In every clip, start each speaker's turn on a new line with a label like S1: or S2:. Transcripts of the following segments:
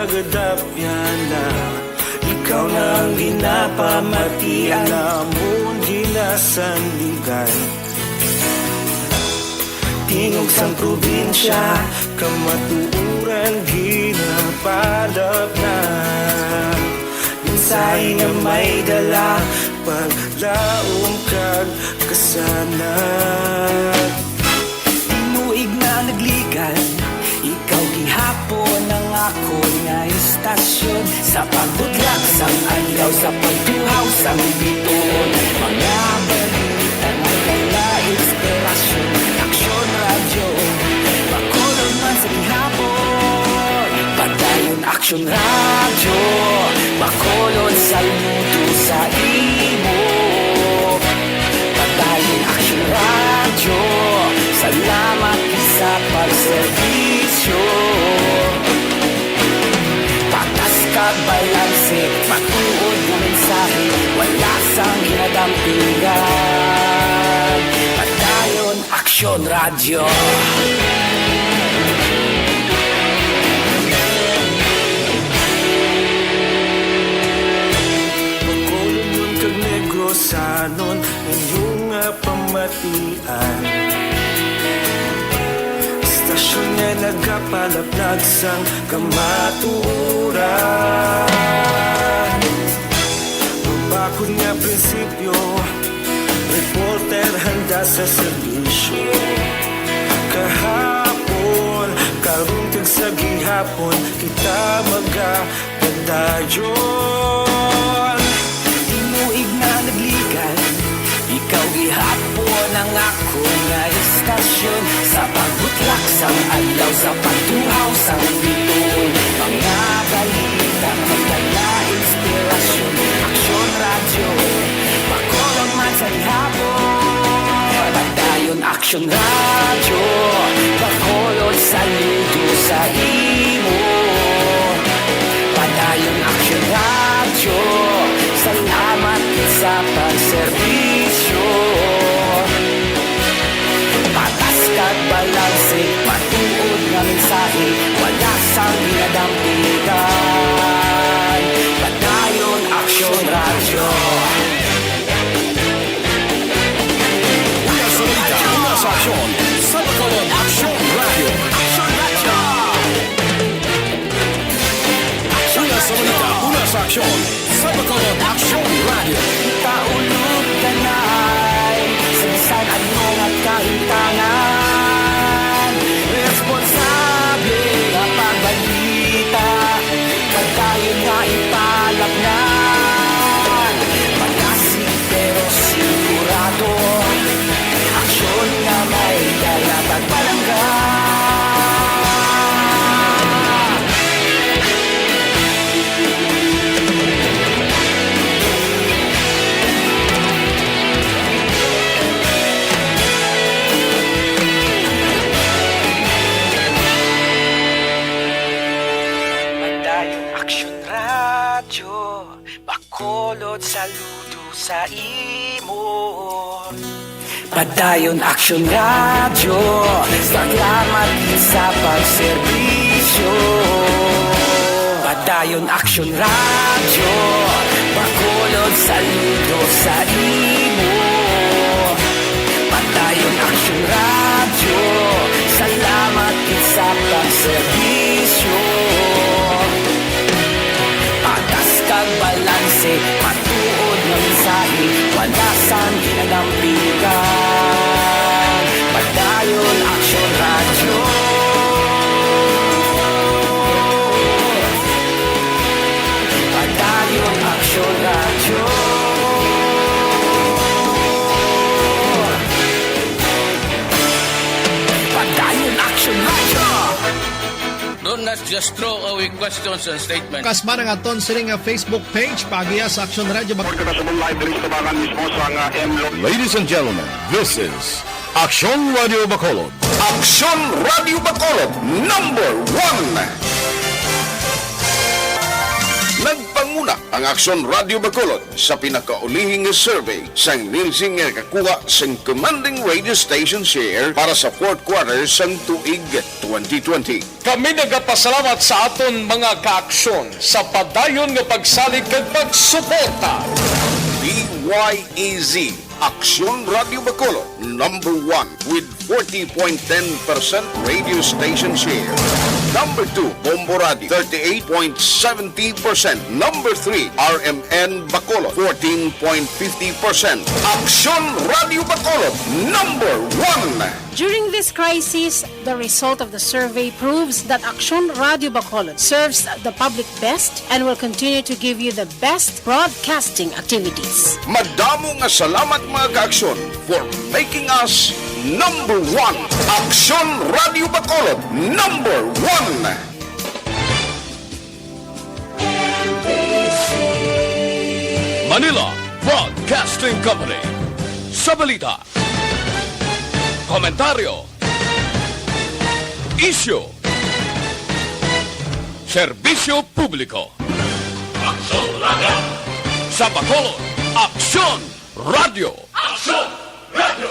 S1: nagadapya na ikaw na ang ginapamatian na amon ginasandigan. Tingog sang probinsya, kamatuuran ginapalap na. Minsay nga may dala, paglaom kag kasanag. Tinuig na nagligan, ikaw gihapon ang ako nga istasyon. Sa pagbutlak sang adlaw, sa pagtuhaw sang bituon, mga balita nga kala inspirasyon. Aksyon radyo, bakulong man sa gihapon. Padayon aksyon radyo, bakulong sa luto sa imo. Padayon aksyon radyo, salamat sa pagserbisyo. Patas kag balanse, matuod ng mensahe, wala sang ginadampingan. Padayon aksyon radyo. Bakulong nun kag negrosanon, inyong pamatian. Istasyon nga nagapalaplag sang kamaturan. Mabakod nga prinsipyo, reporter handa sa serbisyo. Kahapon, karungtag sa gihapon, kita magapadayon. Tinuig na nagligan, ikaw gihapon ang ako nga istasyon. Sa pagbutlak sang adlaw, sa pagtuhaw sang bituon, mga balita magdala inspirasyon. Aksyon radyo, bakulong man sa gihapon. Padayon aksyon radyo, bakulong sa luto sa imo. Padayon aksyon radyo, salamat sa pagserbisyo. Patas kag balanse, matuod nga mensahe, wala sang ginadampingan. Padayon aksyon radyo.
S2: Una sa aksyon, sa Bacolod Aksyon Radio.
S1: Aksyon radyo.
S2: Una sa balita, una sa aksyon, sa Bacolod Aksyon Radio.
S1: Kaulog kanay, sa ano at kahintangan. Responsable nga pagbalita, pagkayon nga ipalapnan. Malasig pero sigurado, aksyon nga may dala pagpalangga. Bacolod saludo sa imo. Padayon aksyon radyo, salamat sa pagserbisyo. Padayon aksyon radyo, bakulod saludo sa imo. Padayon aksyon radyo, salamat sa pagserbisyo. Patas kag balanse, matuod ng mensahe, wala sang ginadampingan. Padayon aksyon radyo. Padayon aksyon radyo. Padayon aksyon radyo.
S3: Do not just throw away questions and statements.
S4: Kasma ng aton sining Facebook page pagiya sa Aksyon Radio.
S2: Ladies and gentlemen, this is Aksyon Radio Bacolod. Aksyon Radio Bacolod, #1. Nagpanguna ang Aksyon Radio Bacolod sa pinakaulihing nga survey sang Nielsen nga kakuha sang commanding radio station share para sa fourth quarter sang tuig 2020.
S5: Kami nagapasalamat sa aton mga kaaksyon sa padayon nga pagsalig kag pagsuporta.
S2: DYEZ Aksyon Radio Bacolod, number 1 with 40.10% radio station share. Number 2, Bombo Radio, 38.70%. Number 3, RMN Bacolod, 14.50%. Aksyon Radio Bacolod, number 1.
S6: During this crisis, the result of the survey proves that Aksyon Radio Bacolod serves the public best and will continue to give you the best broadcasting activities.
S2: Madamo nga salamat mga kaaksyon for making us number 1. Aksyon Radio Bacolod, number 1.
S5: Manila Broadcasting Company. Sa balita, komentaryo, isyu, serbisyo publiko. Aksyon Radio. Sa Bacolod, Aksyon Radio. Aksyon Radio.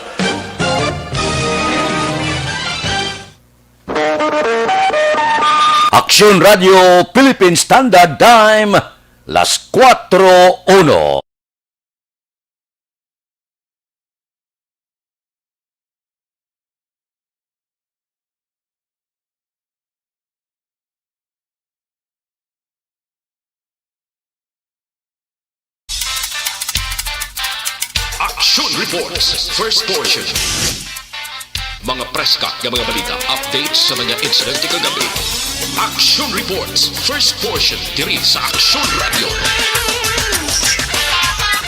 S7: Aksyon Radio Philippine Standard Time, las 4:01.
S8: Action Reports, first portion. Mga preska ng mga balita, updates sa mga insidente kagabi. Action Reports, first portion, diri sa Action Radio.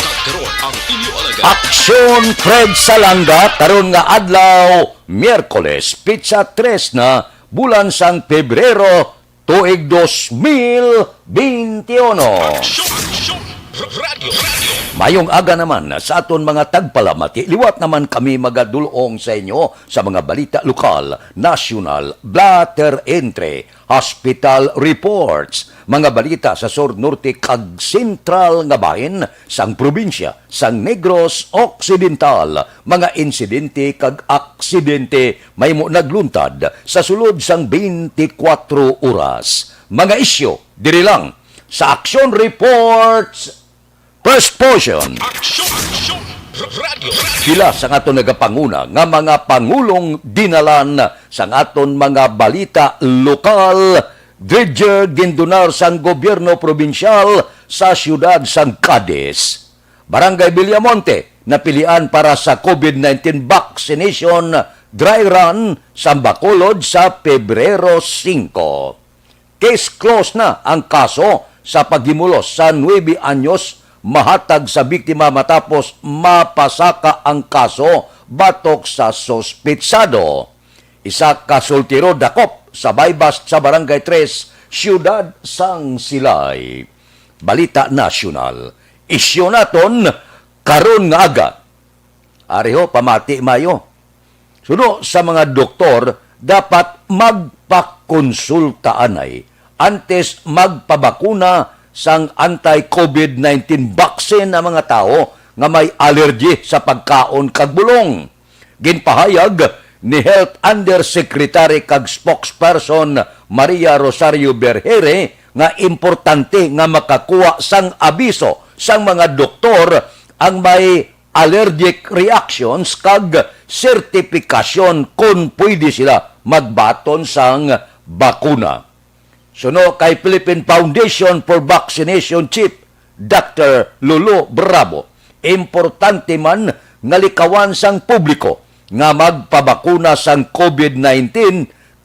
S8: Kagkaroon ang inyo alaga.
S7: Aksyon Fred Salanga karon nga adlaw Miyerkules, pitsa 3 na bulan sang Pebrero tuig 2021.
S8: Action Radio.
S7: Mayong aga naman sa aton mga tagpalamati, liwat naman kami magadulong sa inyo sa mga balita lokal, national, blatter entry, hospital reports, mga balita sa Sur Norte kag Sentral nga bahin sang probinsya, sang Negros Occidental, mga insidente kag aksidente may mo nagluntad sa sulod sang 24 oras. Mga isyo, diri lang sa Action Reports First portion.
S8: Action Radio.
S7: Pila sa aton nagapanguna nga mga pangulong dinalan sa aton mga balita lokal, Dredger gindunar sang gobyerno probinsyal sa siyudad sang Cadiz. Barangay Villamonte napilian para sa COVID-19 vaccination dry run sa Bacolod sa Pebrero 5. Case closed na ang kaso sa paghimulos sa 9 anyos mahatag sa biktima matapos mapasaka ang kaso batok sa sospitsado. Isa ka sultiro dakop sa bypass sa Barangay 3, Siyudad sang Silay. Balita nasyonal. Isyu naton karon nga aga. Ariho pamati mayo. Suno sa mga doktor dapat magpakonsulta anay antes magpabakuna sang anti-COVID-19 vaccine ang mga tao nga may allergy sa pagkaon kag bulong. Ginpahayag ni Health Undersecretary kag spokesperson Maria Rosario Berhere nga importante nga makakuha sang abiso sang mga doktor ang may allergic reactions kag sertifikasyon kung pwede sila magbaton sang bakuna. Suno kay Philippine Foundation for Vaccination Chief Dr. Lolo Bravo, importante man nga likawan sang publiko nga magpabakuna sang COVID-19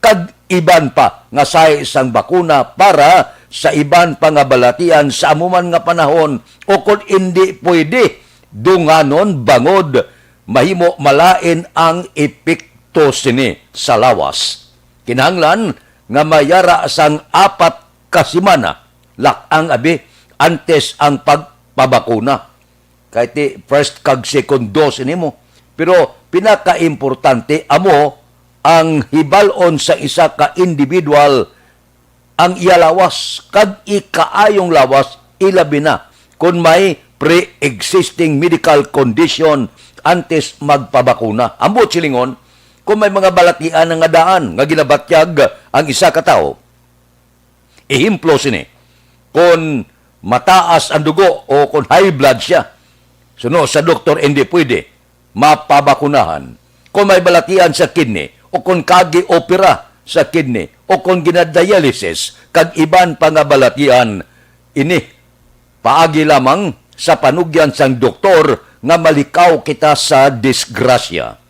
S7: kag iban pa nga say sang bakuna para sa iban pa nga balatian sa amuman nga panahon o kung hindi pwede dunganon bangod mahimo malain ang epekto sini sa lawas. Kinahanglan nga mayara sang 4 ka semana lakang abi antes ang pagpabakuna. Kahit first kag second dose nimo. Pero pinaka-importante amo ang hibalon sa isa ka individual ang iya lawas kag ikaayong lawas ilabi na kung may pre-existing medical condition antes magpabakuna. Ambot silingon, kung may mga balatian nga daan nga ginabatyag ang isa ka tao, ihimplo sini, kung mataas ang dugo o kung high blood siya, suno sa doktor hindi pwede mapabakunahan. Kung may balatian sa kidney o kung kagi-opera sa kidney o kung ginadialysis kag iban pa nga balatian, ini paagi lamang sa panugyan sang doktor nga malikaw kita sa disgrasya.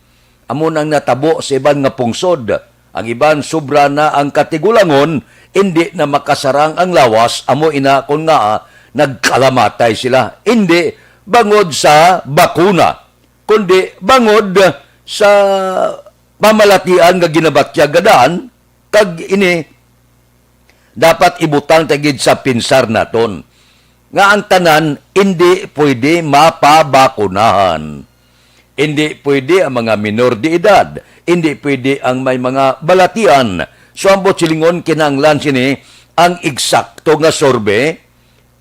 S7: Amo nang natabo sa iban nga pungsod, ang iban sobra na ang katigulangon, hindi na makasarang ang lawas, amo ina kon nga nagkalamatay sila. Hindi bangod sa bakuna, kundi bangod sa pamalatian nga ginabatyagadan, kag ini dapat ibutang tagid sa pinsar naton nga ang tanan hindi pwede mapabakunahan. Hindi pwede ang mga minor de edad, hindi pwede ang may mga balatian. So ang silingon kinanglan sini ang eksakto nga sorbe,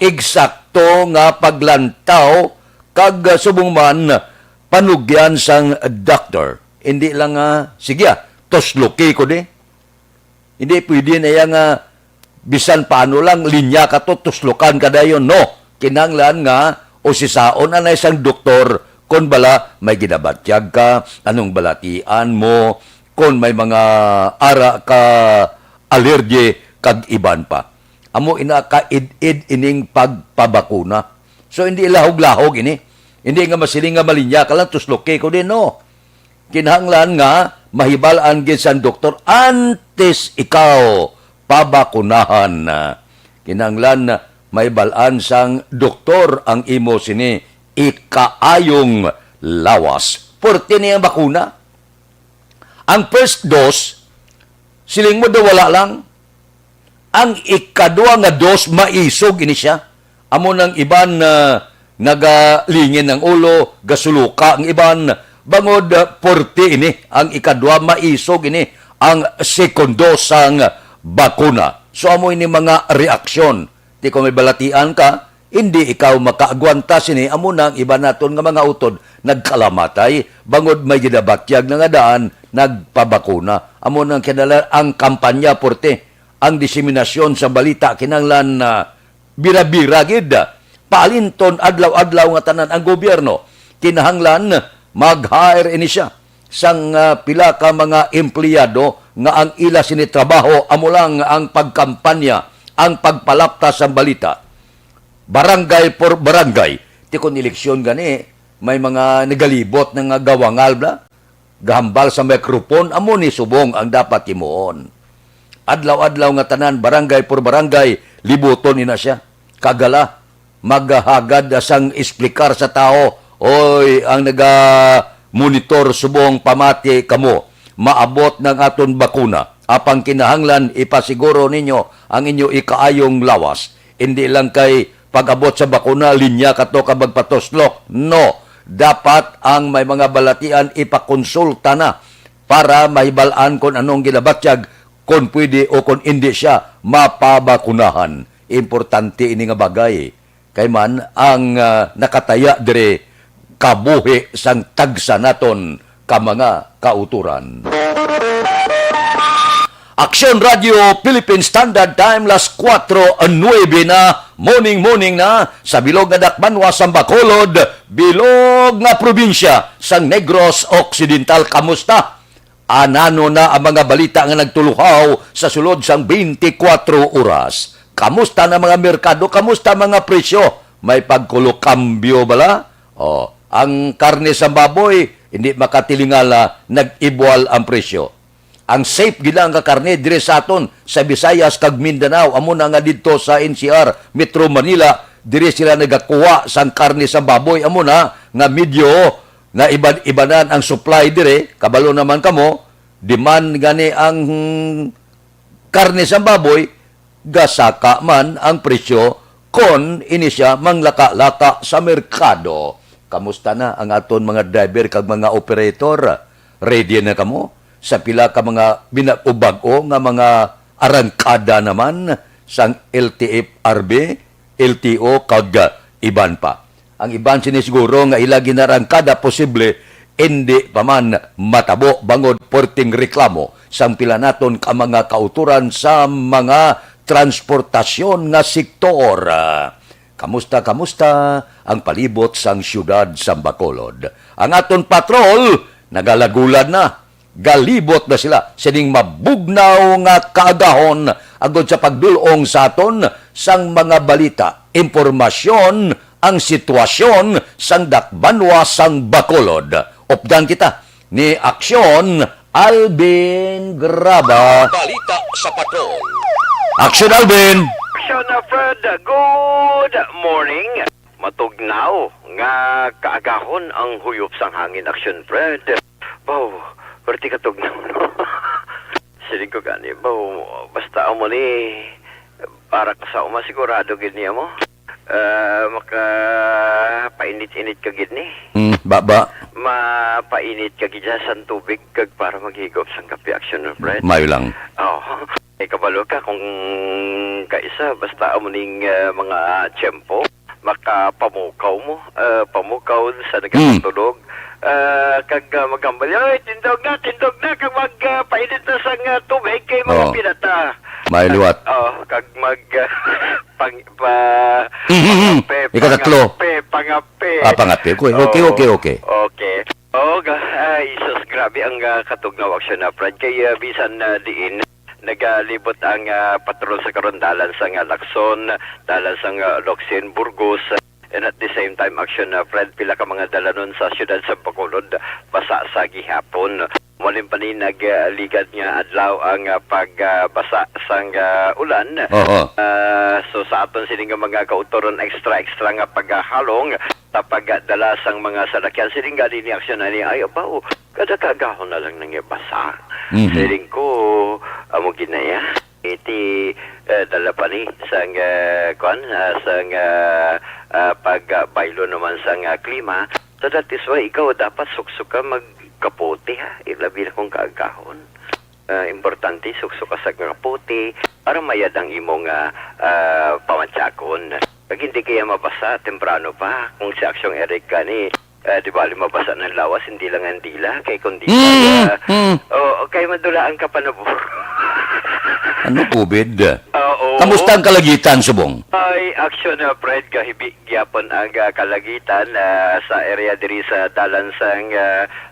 S7: eksakto nga paglantaw kag subong man panugyan sang doctor. Hindi lang sige, tosloki ko di. Hindi pwede na yang bisan paano lang linya ka to, tuslokan ka dayon. No, kinanglan nga o sisaon na isang doktor kung bala may ginabatyag ka, anong balatian mo, kung may mga ara ka allergy kag iban pa. Amo ina ka id ining pagpabakuna. So hindi lahog-lahog ini. Hindi nga masiling nga malinya ka lang, tusloke ko din, no. Kinahanglan nga mahibalaan gid sa doktor antes ikaw pabakunahan. Kinahanglan mahibalaan sang doktor ang imo sini ikaayong lawas. Porte niya bakuna. Ang first dose, siling mo daw wala lang. Ang ikadua nga dose, maisog ini siya. Amo ng iban nagalingin ng ulo, gasuluka ang iban, bangod porte ini. Ang ikadua, maisog ini. Ang second dose ang bakuna. So amo ini mga reaksyon. Di ko may balatian ka, hindi ikaw makaagwanta sini, amo nang iba naton nga mga utod nagkalamatay, bangod may ginabatyag na nga daan, nagpabakuna. Amo nang kinala ang kampanya porte, ang diseminasyon sa balita kinanglan bira-bira gid. Palinton adlaw-adlaw nga tanan ang gobyerno, kinahanglan mag-hire ini siya sang pila ka mga empleyado nga ang ila sini trabaho, amo lang ang pagkampanya, ang pagpalaptas sa balita. Barangay por barangay. Ti kon eleksyon gani, may mga nagalibot ng gawangal bla, gahambal sa mikrofon, amo ni subong ang dapat timuon. Adlaw-adlaw nga tanan, barangay por barangay, libuton ina siya. Kagala, maghahagad sang isplikar sa tao, oy, ang naga-monitor subong pamati kamo, maabot ng aton bakuna. Apang kinahanglan, ipasiguro ninyo ang inyo ikaayong lawas. Hindi lang kay pag-abot sa bakuna, linya ka to kabag patoslok. No. Dapat ang may mga balatian ipakonsulta na para mahibalaan kung anong ginabatyag, kung pwede o kung hindi siya mapabakunahan. Importante ini nga bagay. Kay man ang nakataya dire kabuhi sang tagsa naton ka mga kauturan. Aksyon Radio Philippine Standard Time, las 4:09 na, morning na, sa bilog nga Dakbanwa, sa Bacolod, bilog nga probinsya, sang Negros Occidental. Kamusta? Anano na ang mga balita nga nagtuluhaw sa sulod sang 24 oras. Kamusta na mga merkado? Kamusta mga presyo? May pagkulo-kambyo bala? Ang karne sa baboy, hindi makatilingala, nag-ibwal ang presyo. Ang safe gila nga karne dire sa aton sa Visayas kag Mindanao, amo na nga didto sa NCR Metro Manila, dire sila nagakuha sang karne sa baboy, amo na nga medyo na ibanan ang supply dire, kabalo naman kamo, demand gani ang karne sa baboy, gasaka man ang presyo kon ini siya manglaka-laka sa merkado. Kamusta na ang aton mga driver kag mga operator? Ready na kamo? Sa pila ka mga binag-ubag-o nga mga arangkada naman sang LTFRB, LTO kag iban pa. Ang iban sinisiguro nga ila ginarangkada posible hindi pa man matabo bangod porting reklamo sang pila naton ka mga kauturan sa mga transportasyon nga sektor. Kamusta ang palibot sang syudad sa Bacolod? Ang aton patrol nagalagulad na. Galibot na sila sining mabugnaw nga kaagahon agod sa pagdulong sa aton sang mga balita, impormasyon, ang sitwasyon sang dakbanwa sang Bacolod. Updan kita ni Aksyon Alvin Graba.
S8: Balita sa patrol.
S7: Aksyon Alvin!
S9: Action Fred, good morning. Matugnaw nga kaagahon ang huyop sang hangin, Action Fred. Bow, perti katugnaw, no? Siling ko gani, bow, basta mo ni para ka sa uma, sigurado gid niya mo. Maka painit-init ka gid ni.
S7: Baba.
S9: Mapainit ka gid sa tubig kag para maghigop sang kape, Action Fred.
S7: Mayo lang.
S9: Oh, kabalo ka kung kaisa basta amo ning mga tiyempo makapamukaw mo, pamukaw sa nagatulog. Kag magambal, ay tindog na kag magpainit na sang tubig kay mga pirata.
S7: May liwat.
S9: Kag mag
S7: Ikatatlo.
S9: pangape.
S7: Pangape. Okay.
S9: Okay. Isos, grabe ang katugnaw aksyon na Fred. Kay bisan diin, nagalibot ang patrol sa karon dalan sa Lacson, dalan sa Locsin, Burgos, and at the same time action Fred, pila ka mga dalanon sa siyudad sa Bacolod, basa sa gihapon. Muling pa ni nagligad nga adlaw ang pagbasa sang ulan. So sa aton sining mga kautoron extra nga paghalong sa pagdala sang mga salakyan sining gali ni aksyon ni ay abaw kada kagahon na lang nang basa. Sining ko amo ginaya iti dala pa ni sang sang pagbaylo naman sang klima. So that is why ikaw dapat suksok ka magkapote ha. Ilabi na kong kaagahon. Importante suksok ka sa kapote para mayad ang imong pamantsakon. Pag hindi kaya mabasa, temprano pa. Kung si Aksyong Eric ka ni, di ba mabasa ng lawas, hindi lang ang dila. Kaya kundi kaya madulaan ka pa na buro.
S7: Ano COVID?
S9: Oo.
S7: Kamusta ang kalagitan, Subong?
S9: Ay, action Fred, kahibig gyapon ang kalagitan sa area diri sa dalan sang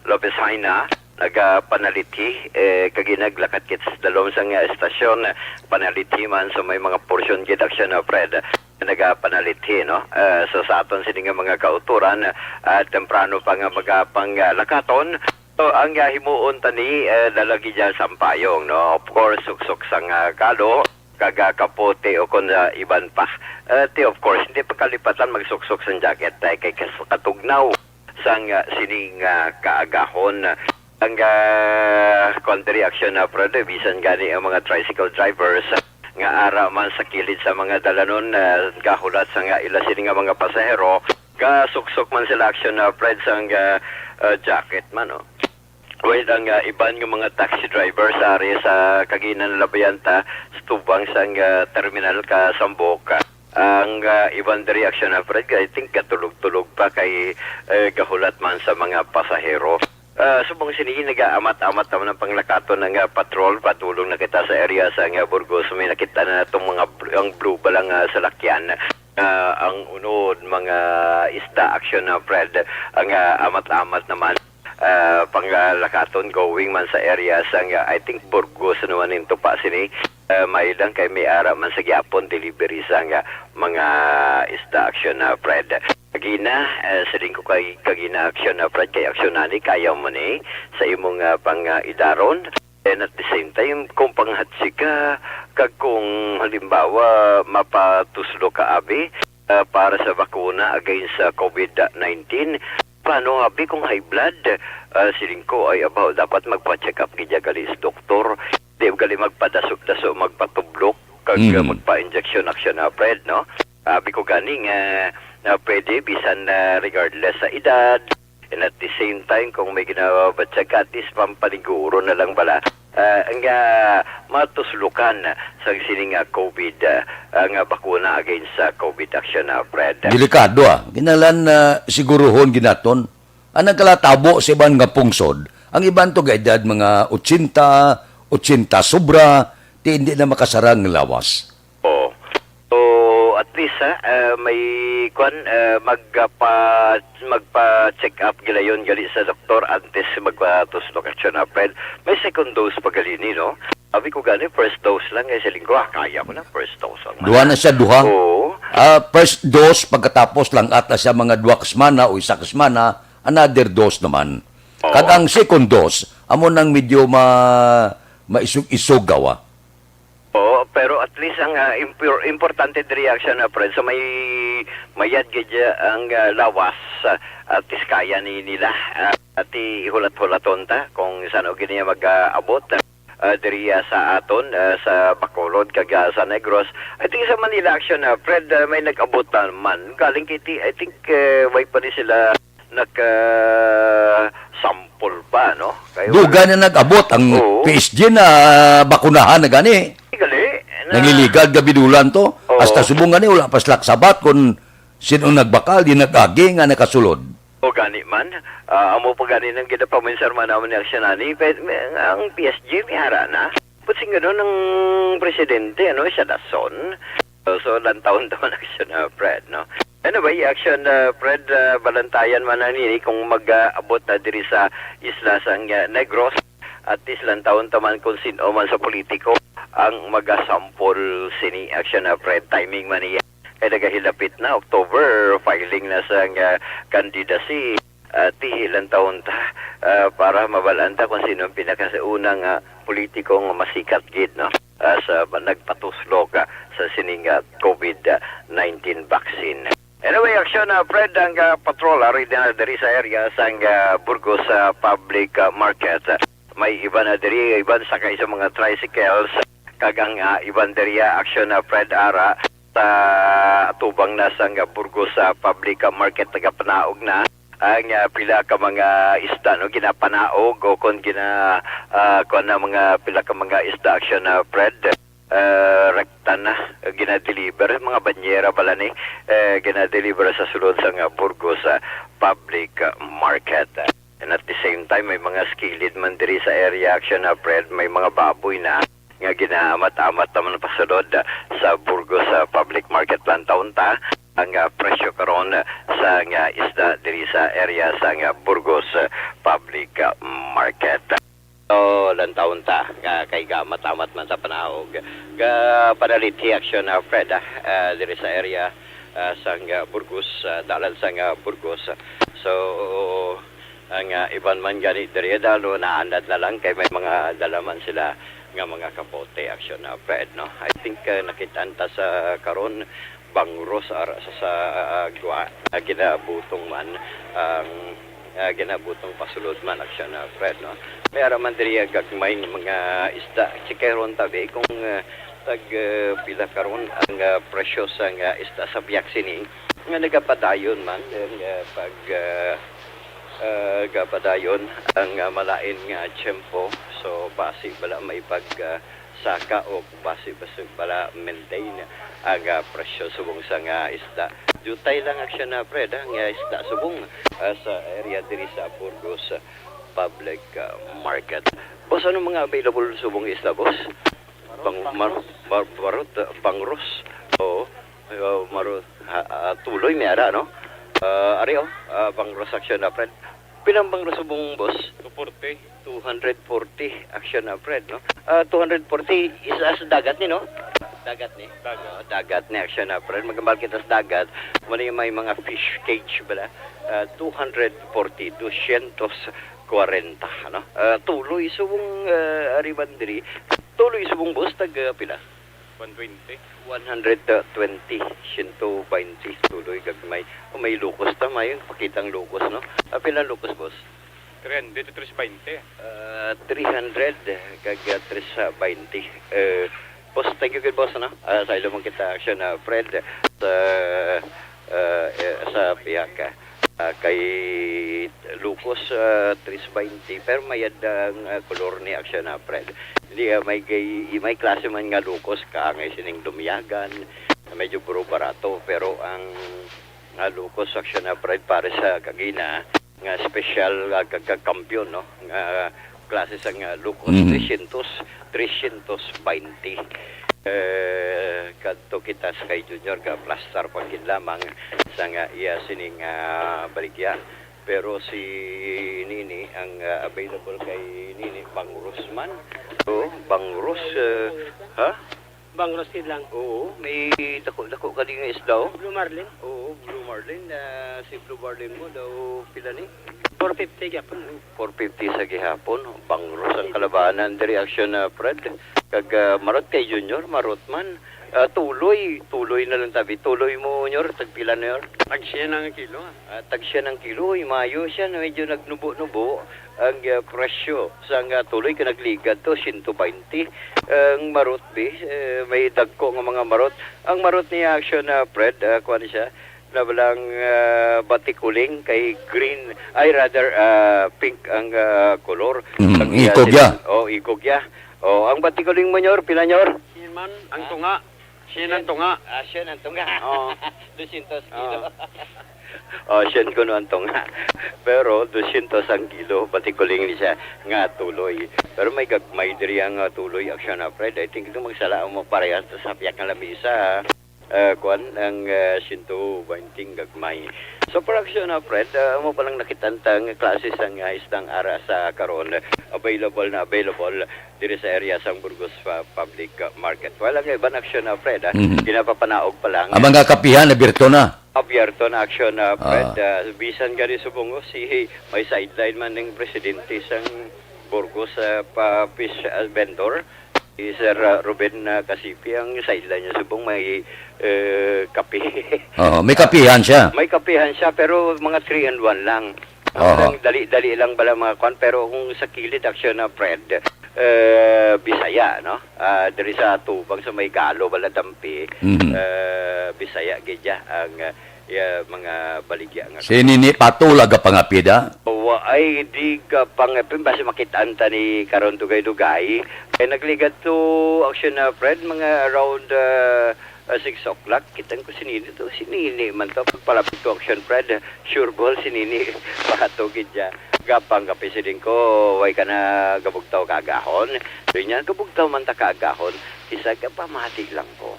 S9: Lopez Haina. Nagpanalithi, kaginaglakat kit sa dalawang sang estasyon, panalithi man so may mga portion gid action Fred. Nagpanalithi, no? So sa aton sining mga kauturan, temprano pa nga magapang lakaton. So, ang himuon tani dalagi dyan sampayong, no? Of course, suksok sang kalo, kagakapote o kung iban pa. Of course, hindi pagkalipatan magsuksok sang jacket kay katugnaw sang sining kaagahon. Ang counter reaction na product, bisan gani ang mga tricycle drivers nga ara man sa kilid sa mga dalanon, kahulat sa nga ila sining mga pasahero, kasuksok man sila action na Fred sang jacket man, no? Well, ang iban ng mga taxi drivers ari sa Kaginan Labayanta sa tubang sang terminal ka Sambok. Ang iban the reaction na Fred, I think katulog-tulog pa kay gahulat man sa mga pasahero. Subong sinihin nag-aamat-amat naman ng panglakato ng patrol, patulong na kita sa area sa Burgos. May nakita na itong mga ang blue balang salakyan. Ang unod mga isda action na Fred, ang amat-amat naman. Panglakaton going man sa area sang I think Burgos naman into pa sini may lang kay may ara man sa gyapon delivery sang mga isda action na Fred. Kagina siling ko kay kagina action na Fred kay aksjonani kaya mo ni sa imong pang idaron, and at the same time kung panghatsik ka kag kung halimbawa mapatuslo ka abi para sa bakuna against sa COVID-19. Paano abi kung high blood? Siling ko ay about dapat magpa-check up kaya gali sa doktor. Di gali magpadaso-daso, magpatublok, kag magpa-injection action na Fred, no? Abi ko ganing pwede bisan regardless sa edad. And at the same time, kung may ginawa check at least pampaniguro na lang bala nga matuslukan sa sining COVID nga bakuna against sa COVID action Fred.
S7: Delikado Ginalan siguruhon ginaton. Anang kalatabo sa iban nga pungsod. Ang iban to edad mga 80 sobra, ti hindi na makasarang lawas.
S9: Oh. So at least may magpa-check up gilayon gali sa doktor antes magpatuslok action Fred. May second dose pa galini, no? Sabi ko gani, first dose lang sa linggo. Kaya ko na, first dose lang.
S7: Duha na siya, duha.
S9: Oo.
S7: First dose, pagkatapos lang ata siya mga 2 kasmana o 1 kasmana, another dose naman.
S9: Oo.
S7: Kag ang second dose, amo nang medyo maisug-isugaw.
S9: Oo, pero at least ang importante reaction Fred, so may mayad gadya ang lawas at iskaya nila at ihulat-hulaton ta kung saan o giniya mag-abot diriya sa aton sa Bacolod kag sa Negros. I think sa Manila action Fred, may nag-abot man galing kiti, I think way pa rin sila sample pa, no?
S7: Duga na nag-abot ang
S9: Oo.
S7: PSG na bakunahan na gani.
S9: Gali
S7: Nangiligad gabidulan to.
S9: Oo.
S7: Hasta subong gani wala pa sabat kung sino nagbakal di nag-agi nga nakasulod.
S9: o gani man, amo pa gani ng ginapaminsan man naman ni aksyanani, ang PSG may hara na. Putsing gano'n ng presidente, siya dason. So, lantaon-taon aksyon Fred, no? Anyway, action Fred, balantayan man na nini kung mag-abot na diri sa isla sang Negros at islang taon taman kung sino man sa politiko ang mag-sample sini action Fred, timing man niya. Kaya nagahilapit na, October, filing na sa candidacy. Ilang taon ta para mabalanta kung sino ang pinakasaunang politikong masikat gid, no? Sa nagpatuslok sa sining COVID-19 vaccine. Anyway, action Fred, ang patrol rin na dari sa area sang Burgos Public Market. May iba na dari, iban sakay sa mga tricycles, kagang iban dari action Fred ara sa tubang na sang Burgos Public Market tagapanaog na ang pila ka mga isda no ginapanaog o kon kon na mga pila ka mga isda action Fred rekta na ginadeliver mga banyera pala ni ginadeliver sa sulod sa Burgos Public Market. And at the same time may mga skilled man diri sa area action Fred, may mga baboy na nga ginaamat-amat naman pasulod sa Burgos Public Market lang taon ta ang presyo karon sa isda diri sa area sa Burgos Public Market. So, lantaon ta kay gamat-amat man sa panahog. Padaliti action Fred diri sa area sa Burgos, dalan sa Burgos. So, ang iban man gani diri dalo naandad na lang kay may mga dalaman sila nga mga kapote action Fred, no? I think nakitaan ta sa karon bangros ara sa gwa ginabutong man ginabutong pasulod man action Fred, no? May araman diri gagmay mga isda chikeron tabi kung tag pila karon ang presyo sa isda sa biyak sini nga nagapadayon man pag gapadayon ang malain nga tiyempo. So basi bala may pag saka o basi bala maintain ang presyo subong sa isda. Jutay lang action Fred ang isda subong sa area diri sa Burgos Public Market. Boss, ano mga available subong isda, boss? Bangros. Oo. Tuloy may ara, no? Ariyo, bangros action Fred. Pilang bangros subong, boss? 240 action Fred, no? 240 is sa dagat ni, no? Dagat ni? Dagat ni action Fred. Magambal kita sa dagat. Muna yung may mga fish cage bala. 240, 240, ano? Tuloy subong aribandri. Tuloy subong boss, tag pila? 120, 120 tuloy gagmay. May lukos ta, may pakitang lukos, no? Pilang lukos, boss? 300 to 320. 300 kag 320. Boss, thank you good boss, no? Sa ilo mong kita action Fred sa piyaka. kay Lucas 320 pero mayad ang kolor ni Action na Fred. Hindi may klase man nga Lucas ka ngay sining lumiyagan medyo puro barato pero ang Lucas Action na Fred para sa kagina nga special kagkampiyon no nga klase sa nga Lucas 320 kadto kita sa kay Junior ka plaster pagkin lamang sa nga iya sining baligya pero si Nini ang available kay Nini Bangros man Bangros ha
S10: Bangros lang.
S9: Oo, may dako ka din nga isdaw.
S10: Blue Marlin.
S9: Oo, Blue Marlin. Si Blue Marlin mo daw pila ni?
S10: 450 gapon.
S9: 450 sa gihapon. Bangros ang kalabanan. The reaction Fred. Kag marot kay Junior, marot man. Tuloy na lang tabi. Tuloy mo, Junior, tagpila na yor.
S10: Tagsiya ng kilo.
S9: Tagsiya ng kilo. Mayo siya. Medyo nagnubo-nubo ang presyo. Sa tuloy ka nagligad to, 120. Ang marot, may dagko ng mga marot. Ang marot ni Action Fred, kuha siya, na walang batikuling kay green, pink ang color.
S7: Ikogya.
S9: Ikogya. Ang batikuling mo, Nyor, pila, Nyor?
S10: Man, ang tunga. Siya ng tunga.
S9: Siya ng tunga. 200 kilo. Siya ko no ang tunga. Pero 200 ang kilo, batikuling ni siya nga tuloy. Pero may gagmay diri ang tuloy Action na Fred. I think ito magsala mo parehas sa piyak ng lamisa. Kuan ang 120 gagmay. So for Action na Fred, mo palang nakitantang klase sang isdang ara sa karon available diri sa area sang Burgos Public Market. Wala nga ibang Action na Fred, ginapapanaog pa lang.
S7: Ang mga kapihan na birto na.
S9: Abierto na Action na Fred. Bisan gani subungo may sideline man ng presidente sang Burgos fish vendor. Si Sir Ruben Kasipi ang sideline niya subong may kape.
S7: May kapihan siya.
S9: May kapihan siya pero mga 3-in-1 lang. Dali lang bala mga kwan pero kung sa kilid Action na Fred Bisaya no diri sa tubang sa may galo bala dampi Bisaya gidya ang mga baligya nga
S7: Sinini patulag ka pangapida.
S9: Ay di ka pangapin basta makitaan ta ni karon dugay-dugay ay nagligat to Action na Fred mga around 6 o'clock kitang ko sinini man to pagpalapit ko Action Fred sure ball sinini pakatugid siya gapang kapisidin ko way ka na gabugtaw kagahon doon niya gabugtaw man ta kagahon isa ka pamati lang po.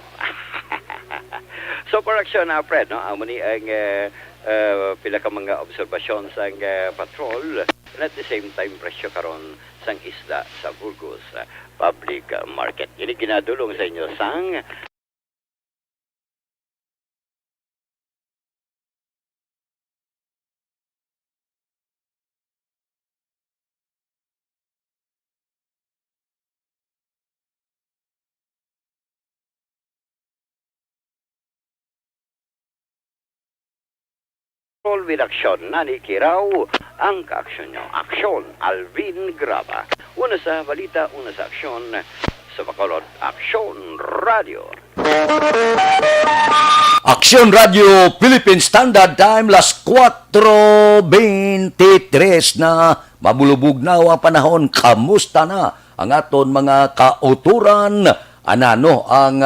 S9: So for Action na Fred no amo ni ang pila ka mga obserbasyon sang patrol and at the same time presyo karon sang isda sa Burgos Public Market. Ini ginadulong sa inyo sang with Action na ni Kiraw ang ka-aksyon nyo. Aksyon, Alvin Graba. Una sa balita, una sa aksyon sa Bacolod. Aksyon Radio.
S7: Aksyon Radio Philippine Standard Time las 4:23 na mabulubog na ang panahon. Kamusta na ang aton mga kauturan? Anano ang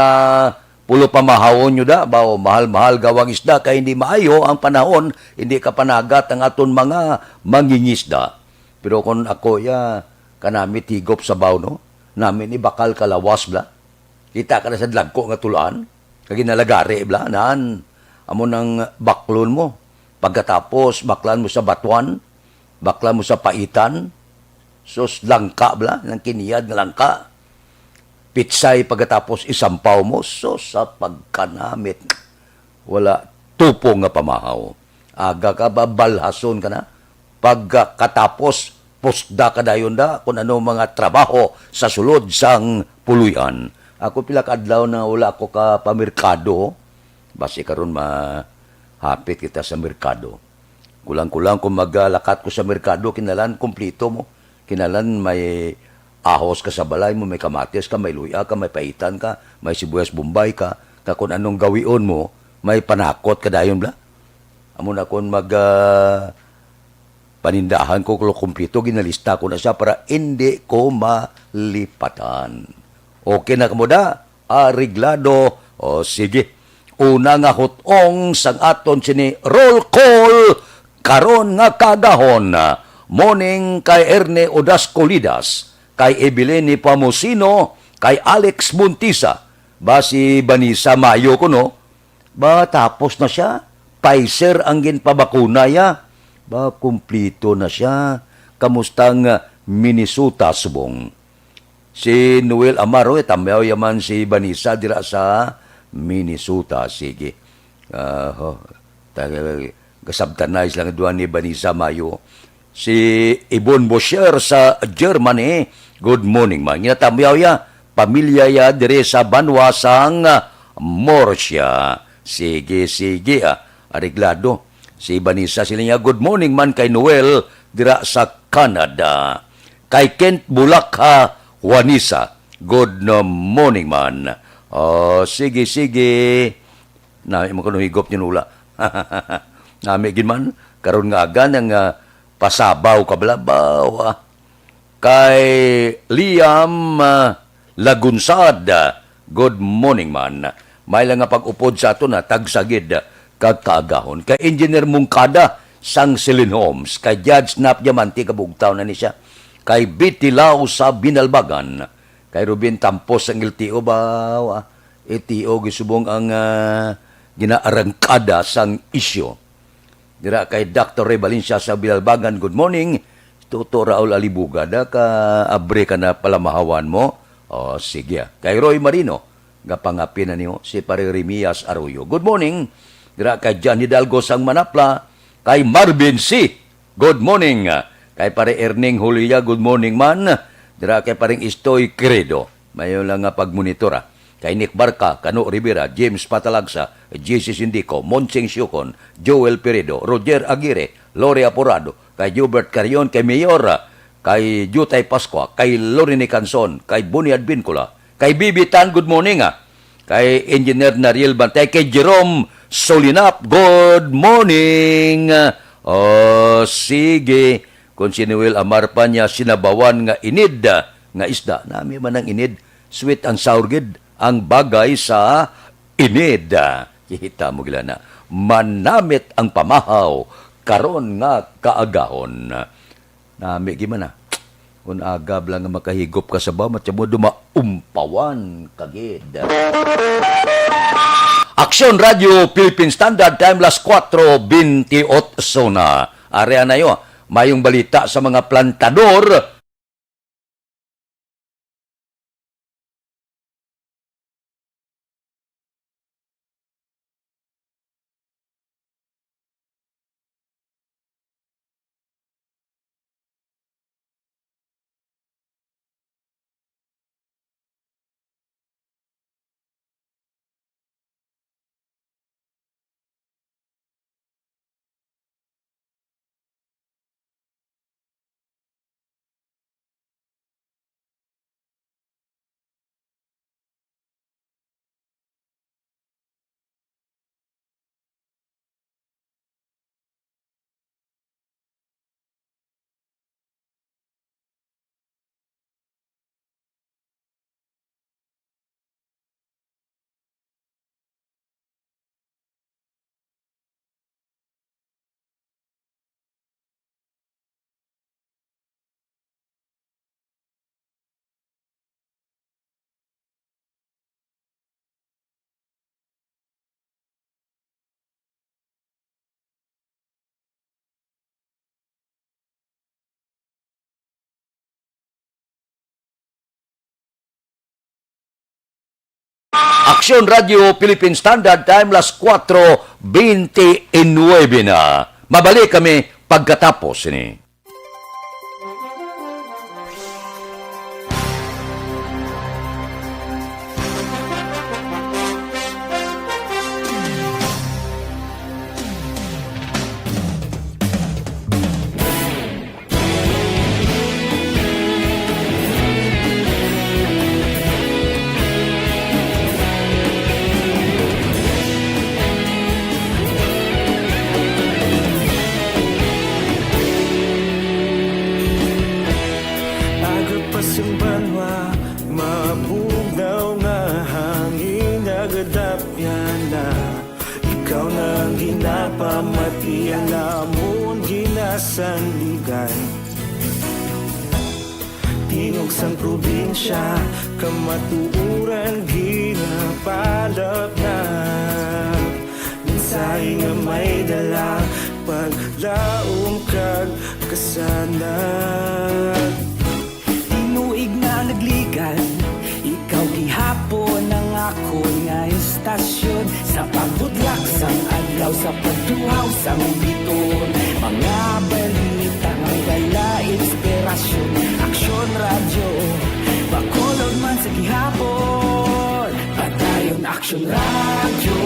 S7: pulo pamahawon nyo da, bao mahal-mahal gawang isda, kaya hindi maayo ang panahon, hindi ka panagat ang aton mga mangingisda. Pero kung ako, kanami tigop sa baw, no? Namin ibakal kalawas, bla. Kita ka na sa dlagko nga tulaan, kaginalagari, bla, naan. Amo ng baklon mo. Pagkatapos, baklan mo sa batuan, baklan mo sa paitan, sus langka, bla, ng kiniyad nga langka. Pitsay pagkatapos isampaw mo, so sa pagkanamit, wala tupo nga pamahaw. Aga ka ba, balhason ka na? Pagkatapos, pusda ka dayon da, kung ano mga trabaho sa sulod sang puluyan. Ako pila kadlaw na wala ko ka pamerkado, basi karon mahapit kita sa merkado. Kulang-kulang kung maglakat ko sa merkado, kinalan kumplito mo. Kinalan may ahos ka sa balay mo, may kamatis ka, may luya ka, may paitan ka, may sibuyas bombay ka, kung anong gawion mo, may panakot ka dayon bla. Amo na kon mag panindahan ko kung kumpleto, ginalista ko na siya para hindi ko malipatan. Okay na kamuda? Ariglado. O sige. Una nga hutong sang aton sini roll call karon nga kagahon. Morning kay Erne Odascolidas, kay Ebileni Pamusino, kay Alex Montisa. Ba si Banisa Mayo ko no? Ba tapos na siya? Pfizer ang ginpabakuna ya? Ba kumplito na siya? Kamustang Minnesota subong? Si Noel Amaro, tamayaw yaman si Banisa dira sa Minnesota. Sige. Gasabtanay lang doon ni Banisa Mayo. Si Ibon Boscher sa Germany. Good morning, man. Ginatamayaw ya. Pamilya ya dire sa Banwasang Morsia. Sige. Ariglado. Si Banisa sila niya. Good morning man kay Noel dira sa Canada. Kay Kent Bulakha Juanisa. Good morning man. Sige. Nami mo ko higop niyo nula. Nami ginman. Karon nga aga ng pasabaw kablabaw. Kay Liam Lagunsad. Good morning man. May lang nga pag-upod sa ato na tagsagid kagkaagahon. Kay Engineer Mungkada sang Silin Homes. Kay Judge Snap Diamante kabugtaw na ni siya. Kay Bitilaw sa Binalbagan. Kay Ruben Tampos ang LTO ba? LTO gisubong ang ginaarangkada sang isyo. Dira kay Dr. Ray Valencia sa Binalbagan. Good morning. Tuto Raul Alibuga. Da ka abre ka na palamahawan mo. Sige. Kay Roy Marino. Gapangapin na niyo si Pare Remias Arroyo. Good morning. Dira kay John Hidalgo sang Manapla. Kay Marvin C. Good morning. Kay Pare Erning Julia. Good morning man. Dira kay Paring Istoy Credo. Mayon lang nga pagmonitora. Kay Nick Barca, Cano Rivera, James Patalagsa, JC Sindico, Monsing Siukon, Joel Peredo, Roger Aguirre, Lori Apurado, kay Hubert Carion, kay Mayor, kay Jutay Pascua, kay Lorine Canson, kay Buniad Bincula, kay Bibi Tan, good morning kay Engineer Nariel Bantay, kay Jerome Solinap, good morning. Sige, kung si Noel Amar pa niya sinabawan nga inid, nga isda, nami man ang inid, sweet and sour gid, ang bagay sa inid. Kita mo gila na, manamit ang pamahaw, karon nga kaagahon. Nami gimana? Kung agab lang nga makahigop ka sa bamat, mo dumaumpawan kagid. Aksyon Radio Philippine Standard Time, las 4:28 na. Area na yun, mayong balita sa mga plantador. Aksyon Radio Philippine Standard Time, las 4:29 na. Mabalik kami pagkatapos ini.
S1: ikaw nang ginapamati ang amon ginasandigan. Tingog sang probinsya, kamatuuran ginapalap na. Minsay nga may dala, paglaom kag kasanag. Tinuig na nagligan, ikaw gihapon ang ako nga istasyon. Sa pagbudlak sang adlaw, sa pagduhaw sang biton, mga balita may dala inspirasyon. Aksyon radyo, bakolod man sa gihapon. Padayon aksyon radyo,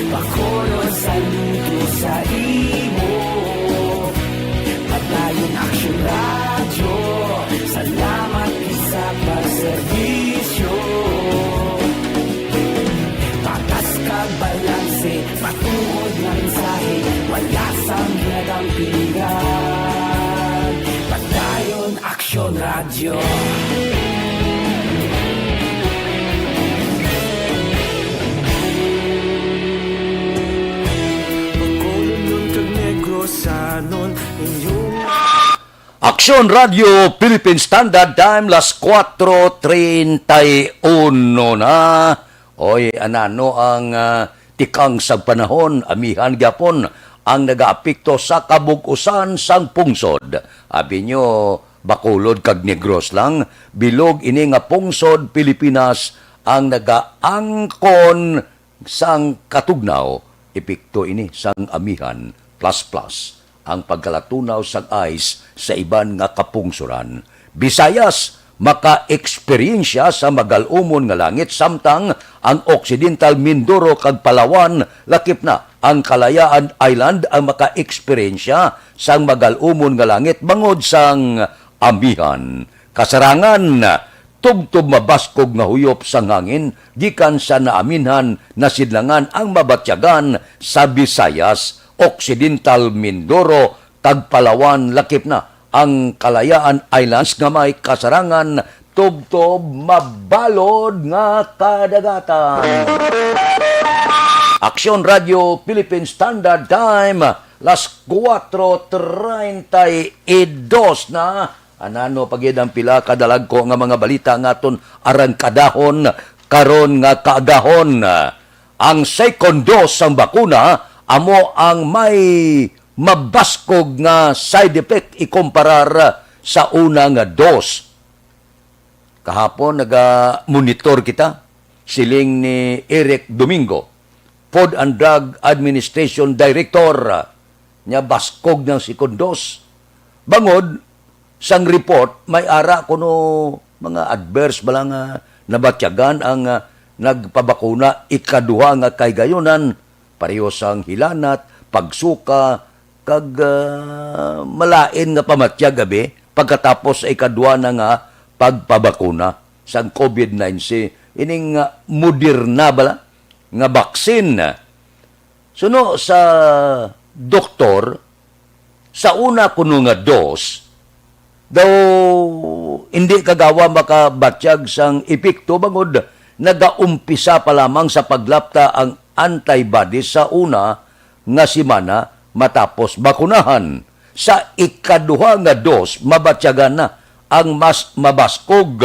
S1: bakolod sa luto sa imo. Padayon aksyon radyo, salamat sa pagserbisyo. Patas kag balanse, patuod na mensahe, wala sang ginadang pilihan. Padayon aksyon radyo. Bakolon kag Negrosanon, inyong
S7: Aksyon Radio Philippine Standard Time, las 4:31 na. Oy, anano ang tikang sa panahon, amihan gyapon ang nagaapekto sa kabug-usan sang pungsod. Abi nyo, Bacolod kag Negros lang, bilog ini nga pungsod Pilipinas ang nagaangkon sang katugnaw. Epekto ini sang amihan plus ang pagkalatunaw sang ice sa iban nga kapungsuran. Visayas, maka-eksperyensya sa magalumon nga langit, samtang ang Occidental Mindoro kag Palawan, lakip na ang Kalayaan Island ang maka-eksperyensya sang magalumon nga langit bangod sang amihan. Kasarangan, tubtob mabaskog nga huyop sang hangin, gikan sa naaminhan na sidlangan ang mabatyagan sa Visayas, Occidental Mindoro, kag Palawan, lakip na ang Kalayaan Islands nga may kasarangan, tubtob mabalod nga kadagatan. Aksyon Radio Philippine Standard Time, las 4:32 na. Anano pagid ang pila kadalag ko nga mga balita ngaton aran kadahon karon nga kaagahon. Ang second dose sang bakuna amo ang may mabaskog nga side effect ikumparar sa una nga dose. Kahapon naga-monitor kita, siling ni Eric Domingo, Food and Drug Administration Director, nya baskog ng second dose. Bangod, sang report, may ara kuno mga adverse bala nga nabatyagan ang nagpabakuna ikaduha nga kay gayunan, pareho sang hilanat, pagsuka, kag malain nga pamatyag gabi pagkatapos ay kadwa na nga pagpabakuna sang COVID-19 ining Moderna bala nga baksin. Suno sa doktor, sa una kuno nga dose daw hindi kagawa makabatyag sang epekto bangod nagaumpisa pa lamang sa paglapta ang antibodies sa una nga simana matapos bakunahan. Sa ikaduha nga dose, mabatyagan na ang mas mabaskog.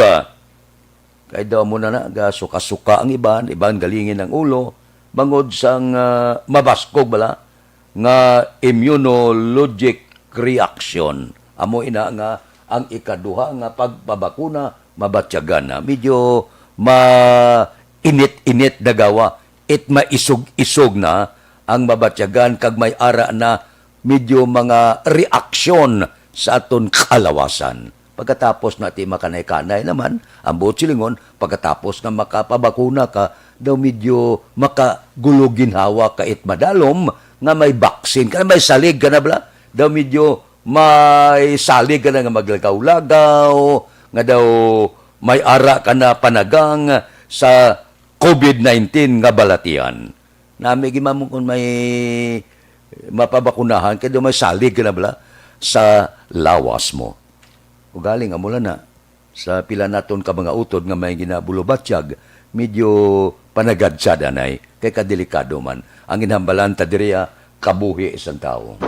S7: Kaya daw muna na, suka-suka ang iban galingin ang ulo, bangod sang mabaskog bala, nga immunologic reaction. Amo ina nga ang ikaduha nga pagpabakuna, mabatyagan na. Medyo mainit-init dagawa, it maisog-isog na ang mabatyagan kag may ara na medyo mga reaksyon sa aton kalawasan. Pagkatapos natin makanay-kanay naman, ang buot silingon, pagkatapos na makapabakuna ka, daw medyo makagulugin hawa ka it madalom, nga may baksin ka, may salig ka na bala, daw medyo may salig ka na nga maglagaw-lagaw, nga daw may ara ka na panagang sa COVID-19 nga balatian. Nami gimamon kung may mapabakunahan, kaya may salig ka na bala sa lawas mo. O galing amula na sa pila naton ka mga utod nga may ginabulubatyag medyo panagadsad anay kay kadelikado man ang inhambalan ta diriya kabuhi isang tao.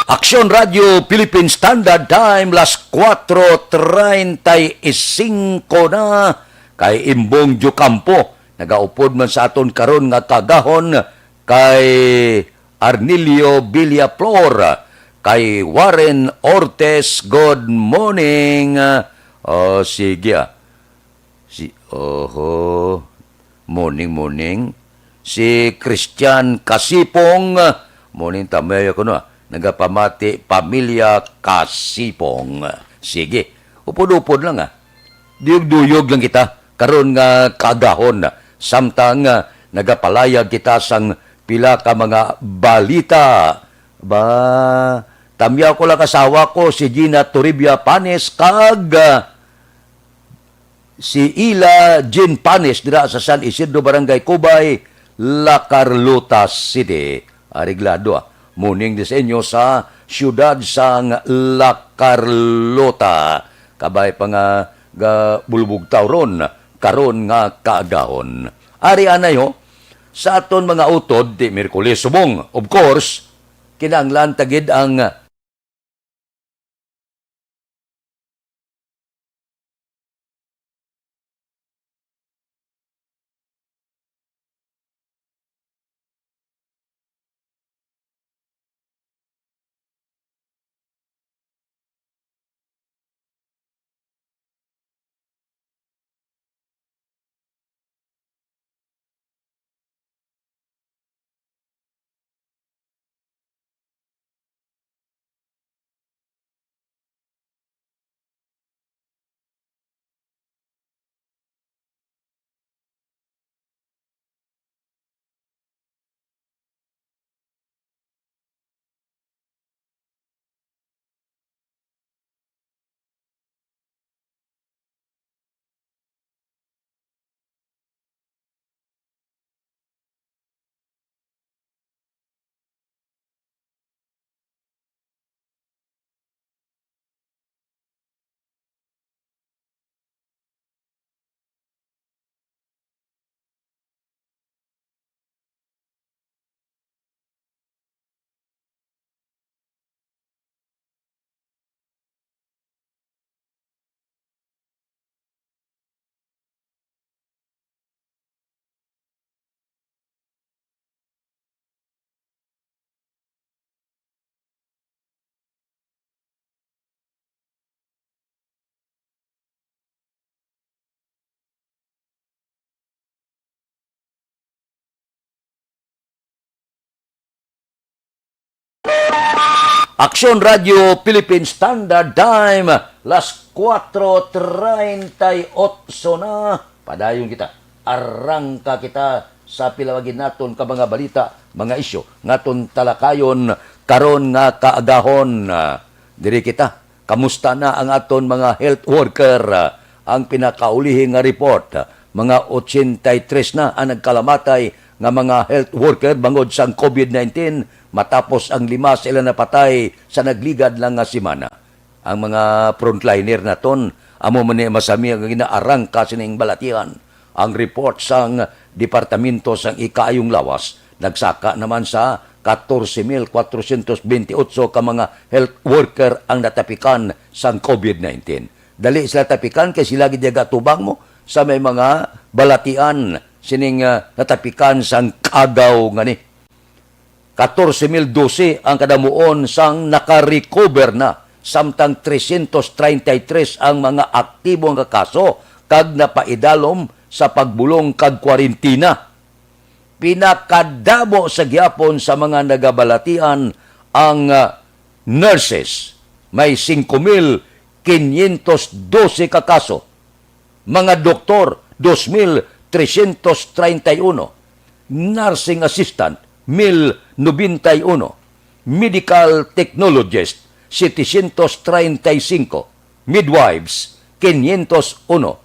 S7: Aksyon Radio Philippine Standard Time las 4:35 na kay Imbong Jucampo nagaupod man sa aton karon nga kagahon kay Arnilio Villaflor, kay Warren Ortez. Good morning. Sige. Morning. Si Christian Kasipong, morning tamay ako na. Nagapamati pamilya Kasipong. Sige, upod-upod lang Duyog-duyog lang kita. Karon nga kagahon. Samtang nagapalayag kita sang pila ka mga balita. Tamya ko lang kasawa ko si Gina Toribia Panes kag si Ila Jean Panes dira sa San Isidro Barangay Cubay, La Carlota City. Ariglado Morning disenyo sa siyudad sang La Carlota. Kabay pa nga bulbog tawron karon nga kaagahon. Ari anayo sa aton mga utod di Miyerkules subong. Of course, kinahanglan tagid ang Aksyon Radio Philippine Standard Time las 4:38 na. Padayon kita. Arangka kita sa pilawagin naton ka mga balita, mga isyu ngaton talakayon karon nga kaagahon. Diri kita. Kamusta na ang aton mga health worker? Ang pinakaulihing nga report, mga 83 na ang nagkalamatay nga mga health worker bangod sa COVID-19 matapos ang 5 sila napatay sa nagligad lang nga semana. Ang mga frontliner naton amo man ni masami ang ginaarang kasining balatian. Ang report sang Departamento sang Ikaayong Lawas nagsaka naman sa 14,428 ka mga health worker ang natapikan sang COVID-19. Dali sila tapikan kay sila gidyaga tubang mo sa may mga balatian sining natapikan sang kagaw nga ni. 14,012 ang kadamuon sang nakarecover na, samtang 333 ang mga aktibo nga kaso kag napaidalom sa pagbulong kag kwarentina. Pinakadamo sa gyapon sa mga nagabalatian ang nurses. May 5,512 ka kaso. Mga doktor, 2,331. Nursing assistant, 1,091. Medical technologist, 735. Midwives, 501.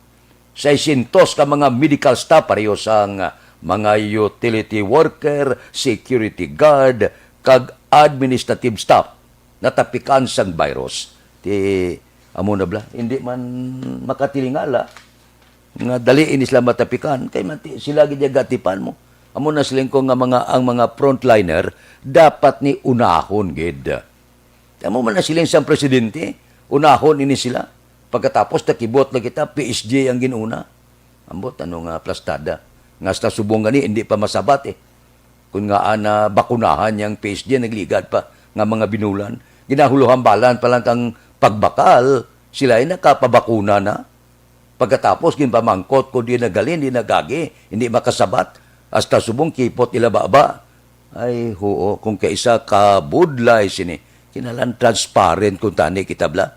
S7: 600 ka mga medical staff pareho sang mga utility worker, security guard, kag administrative staff natapikan sang virus. Amo na bla, hindi man makatilingala nga dali ini sila matapikan kay sila gid gatipan mo. Amo na siling ko nga ang mga frontliner dapat ni unahon gid. Amo man na siling sang presidente, unahon ini sila. Pagkatapos nakibot na kita PSG ang ginuna. Ambot ano nga plastada. Nga sa subong gani hindi pa masabat eh. Kung nga ana bakunahan yang PSG nagligad pa nga mga binulan. Ginahuluhan balan pa lang kang pagbakal, sila ay nakapabakuna na. Pagkatapos, ginpamangkot ko, di nagalin, di nagagi, hindi makasabat. Hasta subong kipot ila baba. Ay, huo, kung kaisa kabudlay sini, kinalan transparent kung tani kitabla.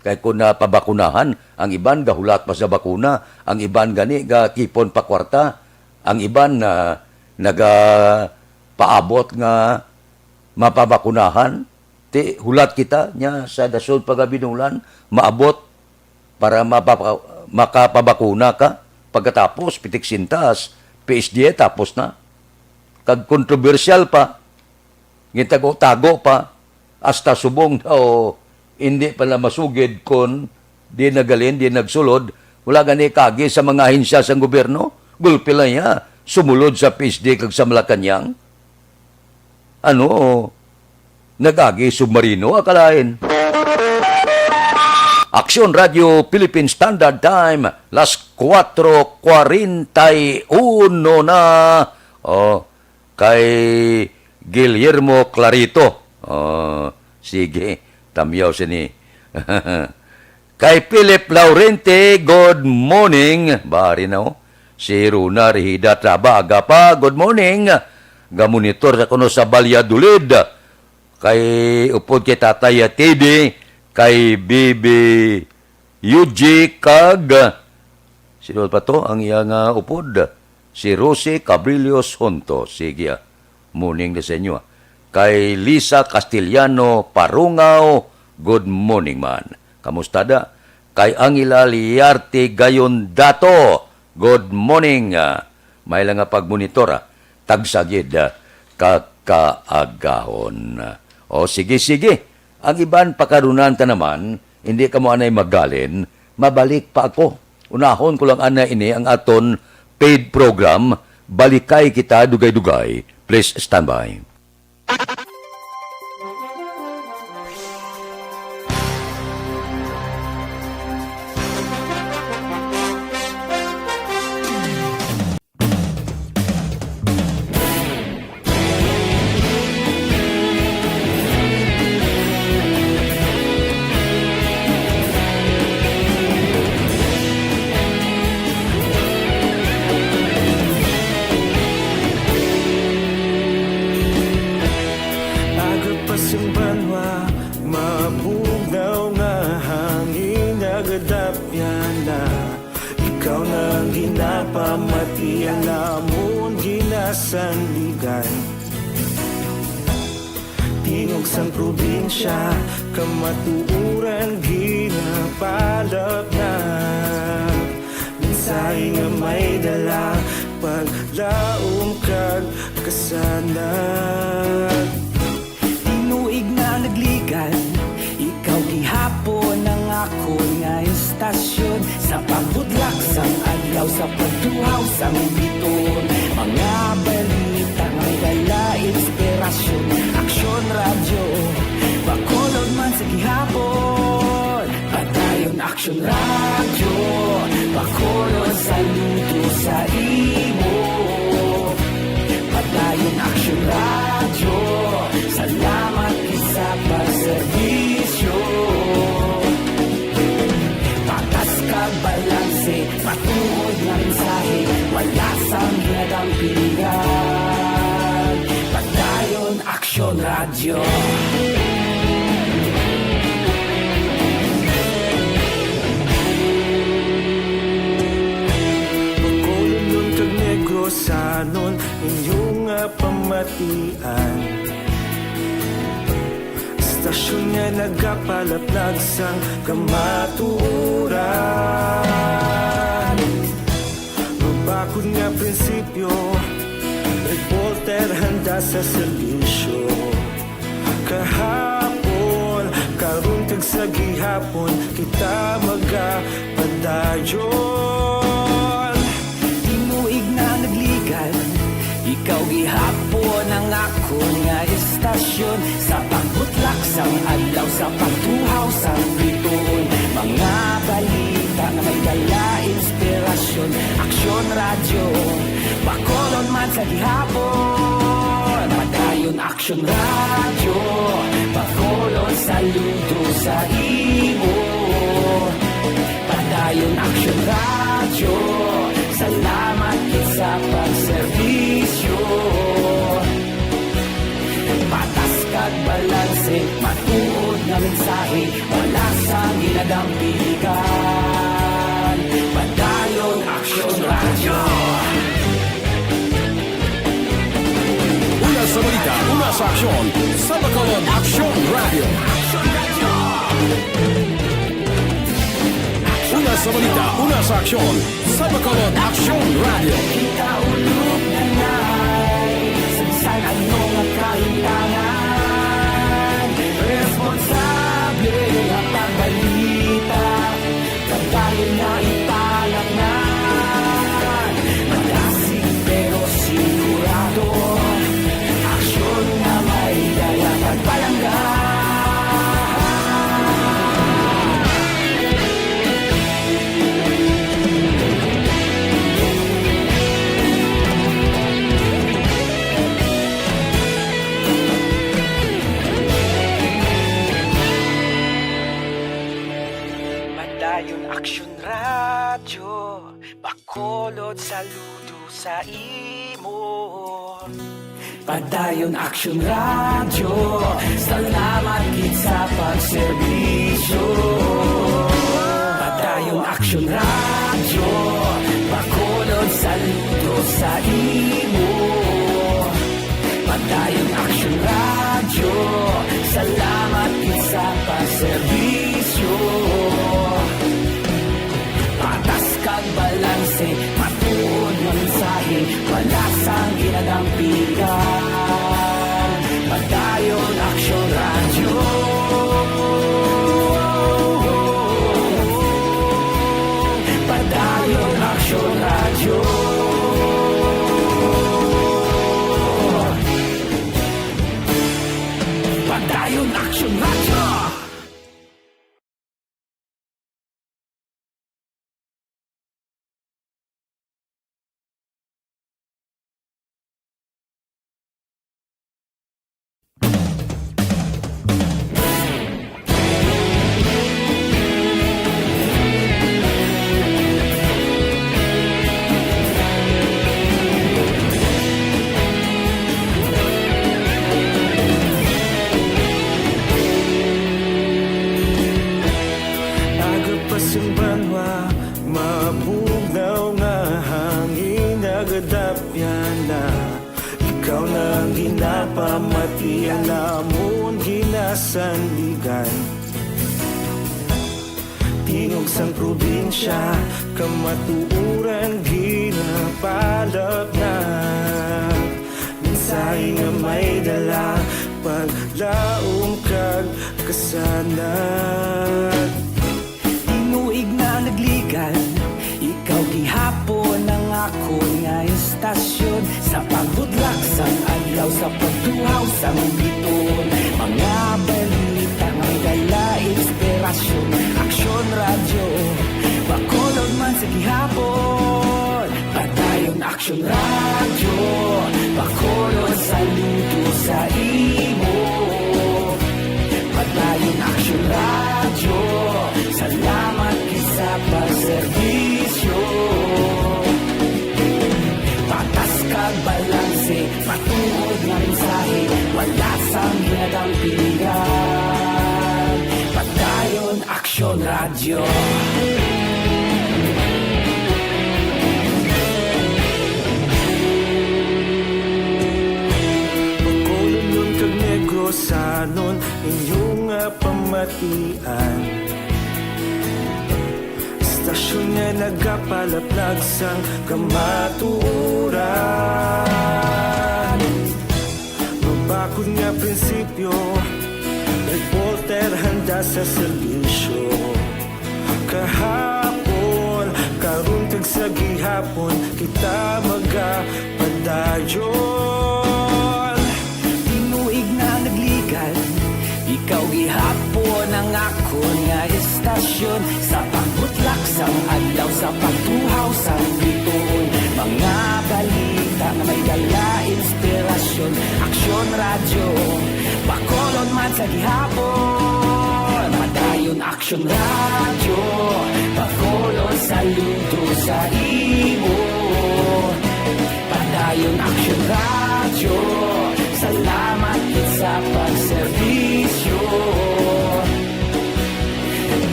S7: Kaya kung napabakunahan, ang iban gahulat pa sa bakuna, ang iban gani ga kipon pa kwarta, ang iban na paabot nga mapabakunahan, ti hulat kita nya sa dasod pagabinulan maabot para makapabakuna ka pagkatapos pitik sintas PSG tapos na kag kontrobersyal pa gitago-tago pa hasta subong daw hindi pala masugid kon di nagalin di nagsulod wala gani kagi sa mga ahensya sa gobyerno gulpi lang niya sumulod sa PSG kag sa Malacañang nagagi submarino akalain. Aksyon Radio Philippine Standard Time, las 4:41 na. Kay Guillermo Clarito. Sige, tamyaw sini. Kay Philip Laurente, good morning. Bari na Si Runa Rihida Trabaga pa, good morning. Gamonitor sa kuno sa Balyadulid. Kay upod kay Tatay TV, kay Bibi Yuji kag sino pa to ang iyang upod? Si Rosie Cabrillos Honto. Sige, morning na sa inyo. Kay Lisa Castellano Parungaw, good morning man. Kamusta da? Kay Angela Liarte Gayon Dato, good morning. May lang nga pagmonitor, tagsagid kakaagahon. Sige. Ang iban pakarunan ta naman, hindi ka mo anay magalin, mabalik pa ako. Unahon ko lang ana ini ang aton paid program, Balikay Kita Dugay-Dugay. Please stand by.
S1: Sandigan Tingog sang probinsya Kamatuuran ginapalap na Minsay nga may dala Paglaom kag kasanag Tinuig na nagligan Ikaw gihapon ang ako nga istasyon Sa pagbudlak sang adlaw Sa pagduhaw sang biton Mga balita may dala inspirasyon Aksyon radyo Bacolod man sa gihapon Padayon aksyon radyo Bacolod saludo sa imo Padayon aksyon radyo Salamat isa pagservisyo Patas kag balanse Patuod ng mensahe Wala sang ginadang pilihan Padayon aksyon radyo Bacolod nun kag Negrosanon Inyong pamatian Istasyon nga nagapalaplag sang kamaturan Bakod nga prinsipyo Reporter handa sa servisyo Kahapon Karun kag sa gihapon Kita magapadayon Ikaw gihapon ang ako nga istasyon, sa pagbutlak sang adlaw, sa pagtuhaw sang bituon. Mga balita na may dala inspirasyon, Aksyon Radyo, Bacolod man sa gihapon. Padayon Aksyon Radyo, Bacolod saludo sa imo. Padayon Aksyon Radyo, salamat kit sa pagserbisyo. Patas kag balanse, matuod nga mensahe, wala sang ginadampikan. Padayon Aksyon Radyo.
S11: Una sa balita, una sa aksyon, sa Bacolod Aksyon Radio. Una sa balita, una sa aksyon, sa Bacolod Aksyon Radio.
S1: Kita ulog na na'y sansan ano nga kahintangan. Responsable nga pagbalita, kagayon na italaknan. Malasig pero sigurado, aksyon na may dala pagpalanggan. Padayon Aksyon Radyo, Bacolod saludo sa imo. Padayon Aksyon Radyo, salamat kit sa pagserbisyo. Padayon Aksyon Radyo, Bacolod saludo sa imo. Padayon Aksyon Radyo, salamat kit sa pagserbisyo. Patas kag balanse, matuod nga mensahe, wala sang ginadampikan. Padayon Aksyon Radyo. Padayon Aksyon Radyo. Padayon Aksyon Radyo.
S12: Agapasumbanwa, mabugnaw nga hangin nagadapyan na. Ikaw nang ginapamatian namon ginasandigan. Tingog sang probinsya, kamatuuran ginapalap na. Mensahe nga may dala, paglaong kag kasanat.
S1: Inuig na nagligan, ikaw gihapon ang ako nga istasyon, sa pagbudlak sang adlaw, sa pagtuhaw sang bituon. Mga balita may dala inspirasyon, Aksyon Radyo, Bacolod man sa gihapon. Padayon Aksyon Radyo, Bacolod saludo sa imo. Padayon Aksyon Radyo, salamat kit sa pagserbisyo. Patas kag balanse, matuod nga mensahe, wala sang ginadampigan. Padayon Aksyon Radyo.
S12: Bacolod nun kag Negrosanon, inyong pamatian. Istasyon nga nagapalaplag sang kamatuuran. Mabakod nga prinsipyo, reporter handa sa serbisyo. Kahapon, karun kag sa gihapon, kita magapadayong padayon.
S1: Tinuig na naglikan, ikaw gihapon ang ako nga estasyon. Sa pagbutlak sang adlaw, sa pagtuhaw sang bituon, mga balita nga may dala inspirasyon. Aksyon radyo, Bacolod man sa gihapon. Padayon aksyon radyo, Bacolod saludo sa imo. Padayon aksyon radyo, salamat kit sa pagserbisyo.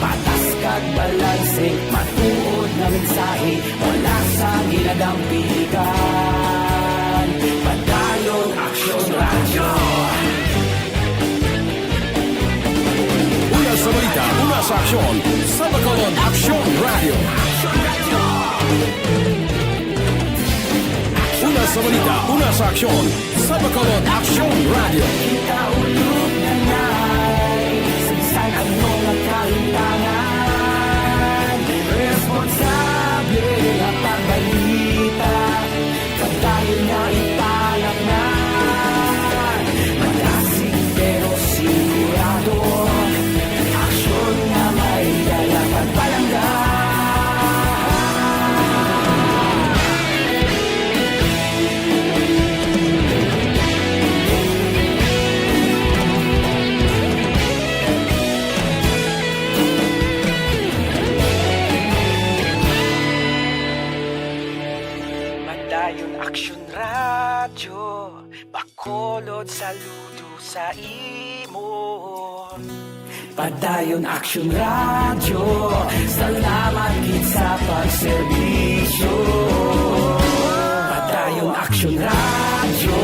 S1: Patas kag balanse, matuod na mensahe, wala sa ginadampigan. Padayon aksyon radyo.
S11: Una sa balita, una sa aksyon, sa Bacolod Action Radio. Una sa balita, una sa aksyon, sa Bacolod Action Radio.
S1: Kaulog na na'y Sinsan ang mga kalintangan. Responsable na pagbalita, pagdayon na ipanak na. Magasig pero sigurado, aksyon na may dalang pagpalanggan. Padayon aksyon radyo, Bacolod saludo sa imo. Padayon aksyon radyo, salamat kit sa pagserbisyo. Padayon aksyon radyo,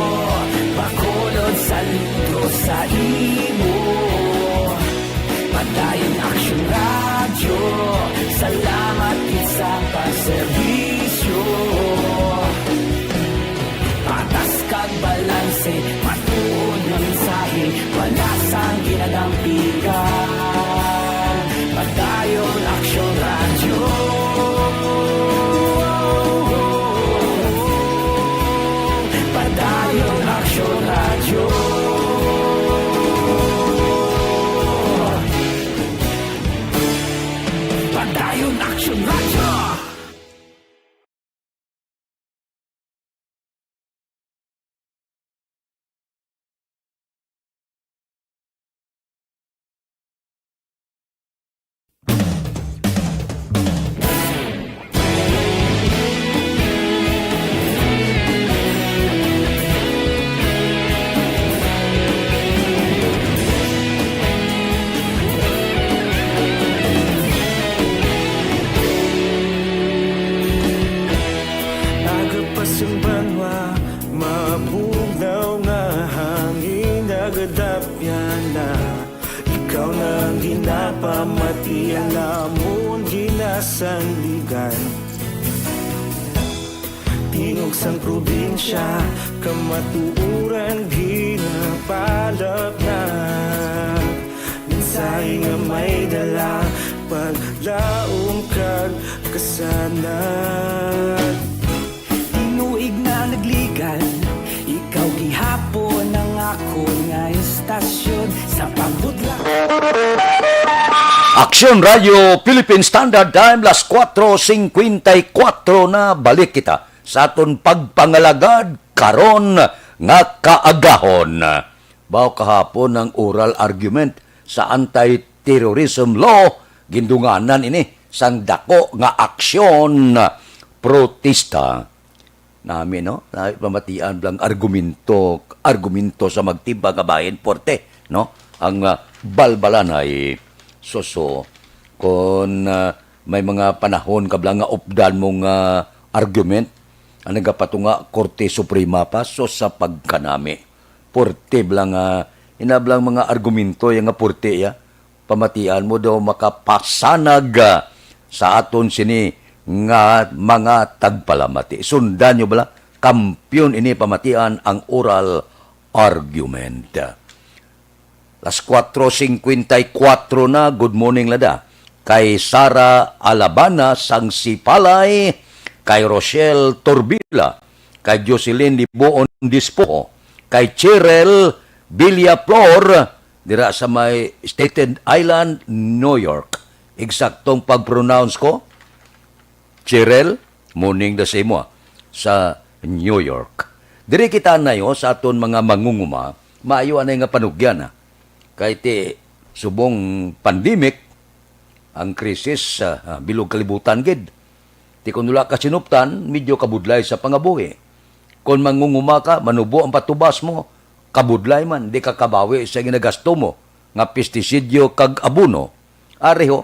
S1: Bacolod saludo sa imo. Padayon aksyon radyo, salamat kit sa pagserbisyo. Patas kag balanse, matuod na mensahe, wala sang ginadampigan. Padayon aksyon radyo. Padayon aksyon radyo. Padayon aksyon radyo.
S12: Agapasumbanwa, mabugnaw nga hangin nagadapyan na. Ikaw nang ginapamatian, namon ginasandigan. Tingog sang probinsya, kamatuuran ginapalap na. Mensahe nga may dala, paglaom kag kasanan. Tinuig na nagligan, ikaw gihapon ang ako nga estasyon. Sa pagbutlak
S7: Aksyon Radio Philippine Standard Time, las 4:54 na balik kita sa aton pagpangalagad karon nga kaagahon. Bao kahapon ang oral argument sa anti-terrorism law, gindunganan ini sang dako nga aksyon protesta. Nami no, pamatian blang argumento sa magtiba nga bahin porte, no? Ang balbalan ay soso kon may mga panahon kablang nga updan mong argument ang nagapatunga Korte Suprema pa so sa pagkanami porte blang inablang mga argumento yang nga porte ya pamatian mo daw makapasanag sa aton sini nga mga tagpalamati. Sundan nyo bala, kampyon ini pamatian ang oral argument. Las 4:54 na, good morning lada. Kay Sara Alabana sang Sipalay, kay Rochelle Torbila, kay Jocelyn Liboon Dispo, kay Cheryl Villaflor, dira sa may Staten Island, New York. Eksaktong pag-pronounce ko, Cheryl, morning the same mo, sa New York. Diri kita na yo sa aton mga mangunguma, maayo anay nga panugyan. Kay ti subong pandemic, ang krisis bilog kalibutan gid. Ti kun wala ka sinuptan, medyo kabudlay sa pangabuhi. Kung mangunguma ka, manubo ang patubas mo, kabudlay man, di ka kabawi sa ginagasto mo, nga pestisidyo kag abuno. Areho,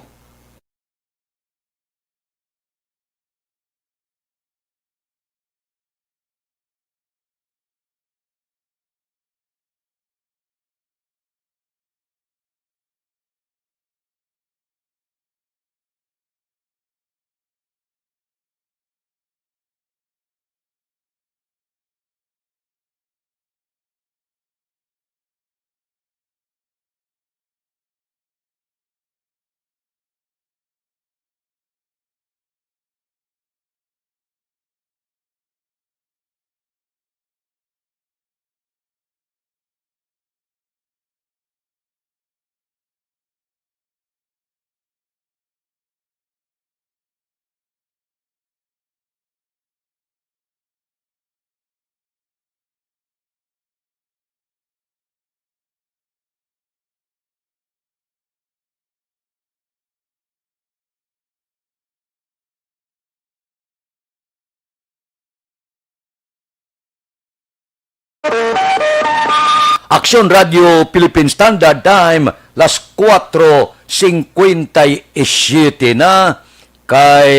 S7: Aksyon Radio Philippine Standard Time, las 4:57 na, kay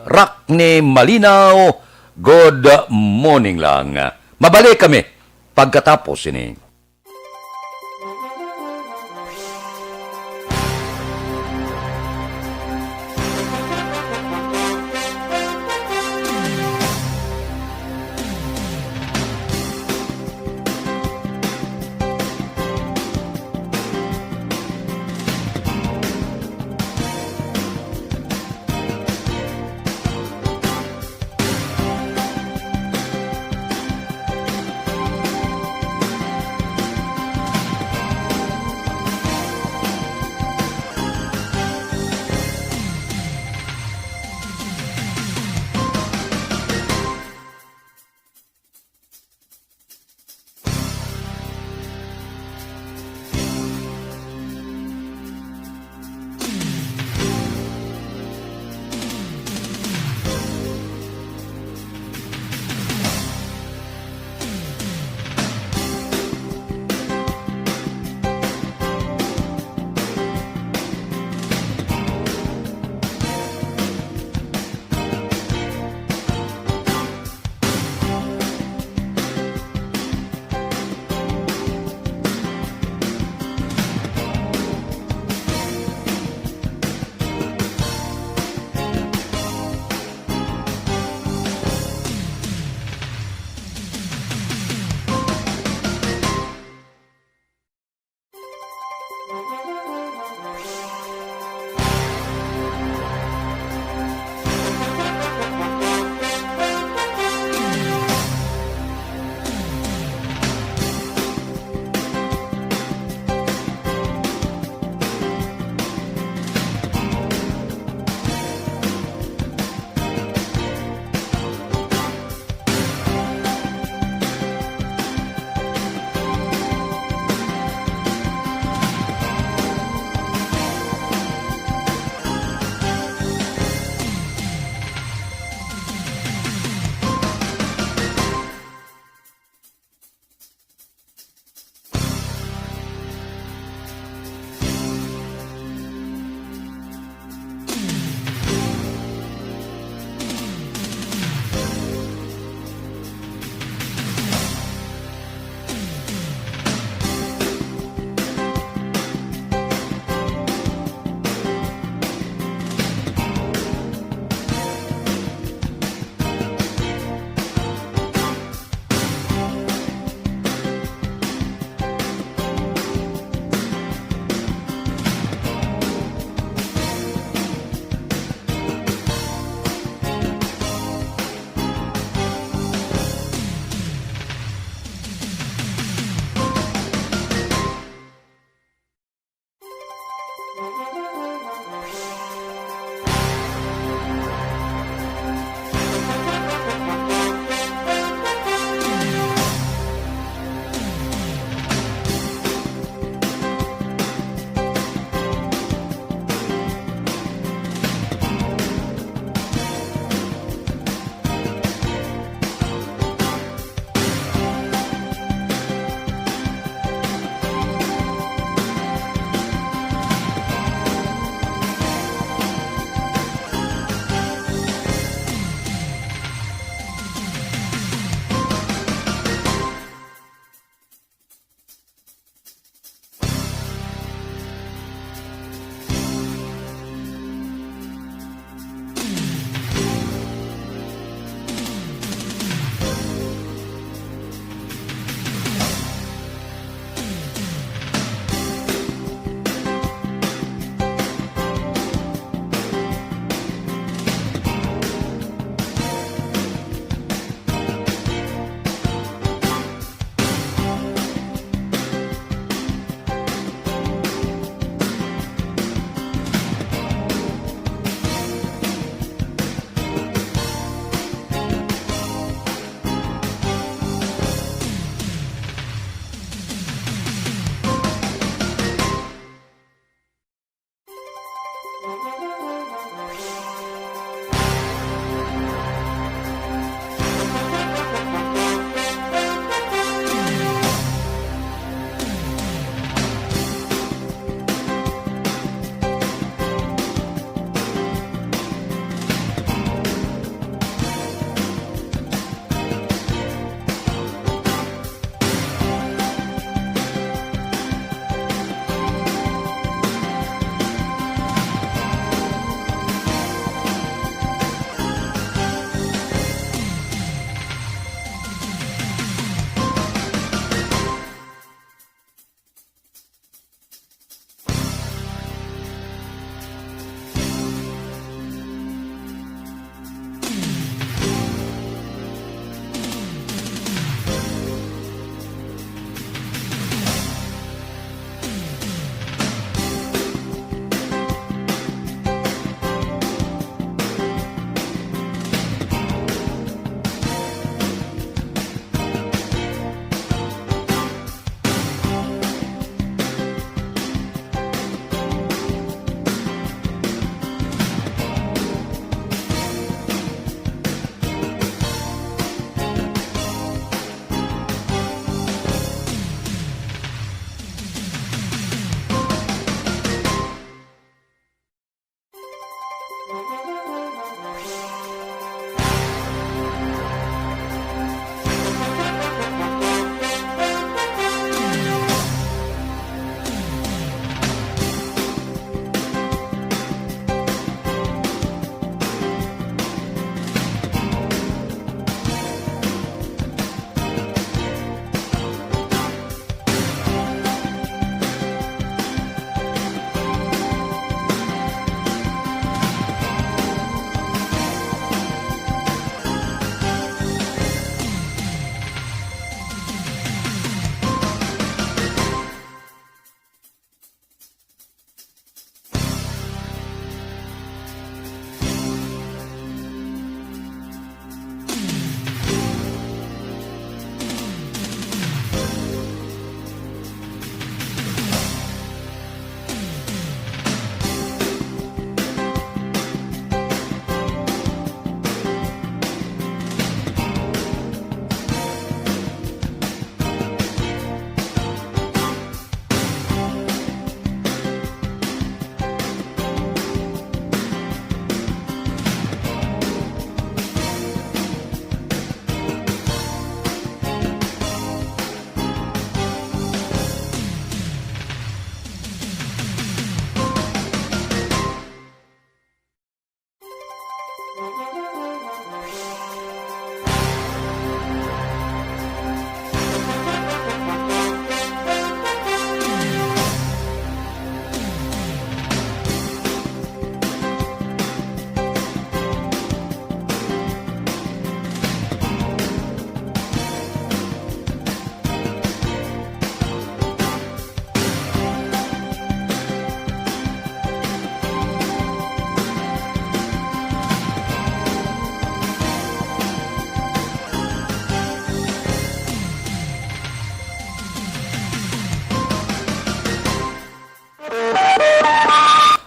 S7: Rockne Malinaw, good morning lang. Mabalik kami pagkatapos ini.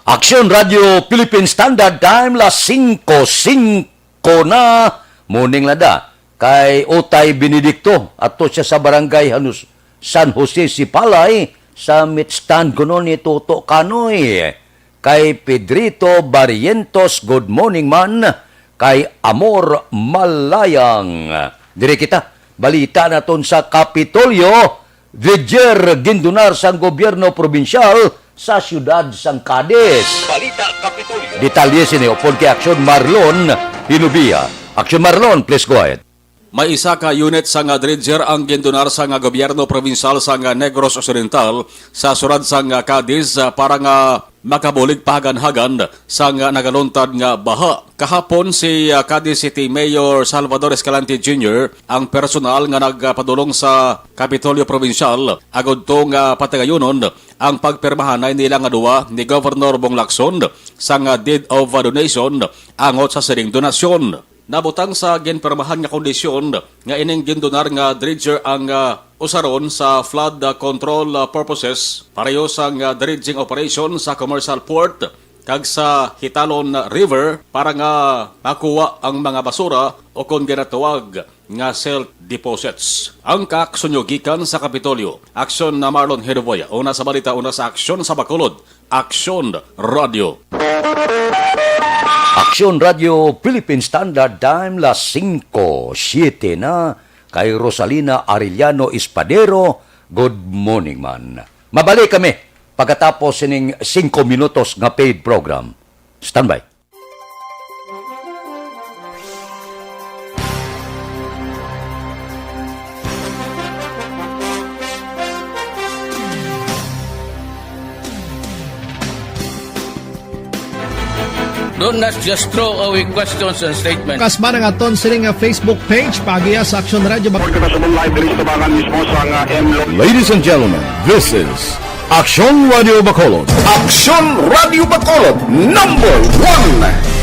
S7: Aksyon Radio Philippine Standard Time las 5:05 na muning lada kay Otay Benedicto ato siya sa barangay Hanus San Jose Sipalay sa mitstand kuno ni Toto Kanoy kay Pedrito Barrientos good morning man kay Amor Malayang dire kita balita naton sa Kapitolyo Dredger Gindunar sang gobyerno probinsyal sa siyudad sang Cadiz.
S8: Balita Kapitolyo.
S7: Detalye sini upon kay Aksyon Marlon Hinubia. Aksyon Marlon, please go ahead.
S13: May isa ka unit sa nga dredger ang gindunar sa nga gobyerno provincial sa nga Negros Occidental sa surad sa nga Cadiz para nga makabulig pahagan-hagan sa nga nagaluntad nga baha. Kahapon si Cadiz City Mayor Salvador Escalante Jr. ang personal nga nagpadulong sa Kapitolyo Provincial agod to nga patagayunon ang pagpirmahanay nila nga duwa ni Governor Bong Lacson sa nga deed of donation angot sa sining donasyon. Nabutang sa ginpermahan nga kondisyon nga ining gindunar nga dredger ang usaron sa flood control purposes pareho sa dredging operation sa commercial port kag sa Hitalon River para nga makuha ang mga basura o kung ginatawag nga silt deposits. Ang kaaksyon gikan sa Kapitolyo. Aksyon na Marlon Hedovoya. Una sa balita, una sa aksyon sa Bacolod. Aksyon Radio.
S7: Aksyon Radio Philippine Standard Time las 5:07 na kay Rosalina Arellano Espadero. Good morning man. Mabalik kami pagkatapos sining 5 minutos nga paid program. Standby.
S3: Do not just throw away questions and statements.
S4: Kasma ng aton sining nga Facebook page pagiya sa Aksyon Radio
S11: Ladies and gentlemen, this is Aksyon Radio Bacolod.
S2: Aksyon Radio Bacolod number 1.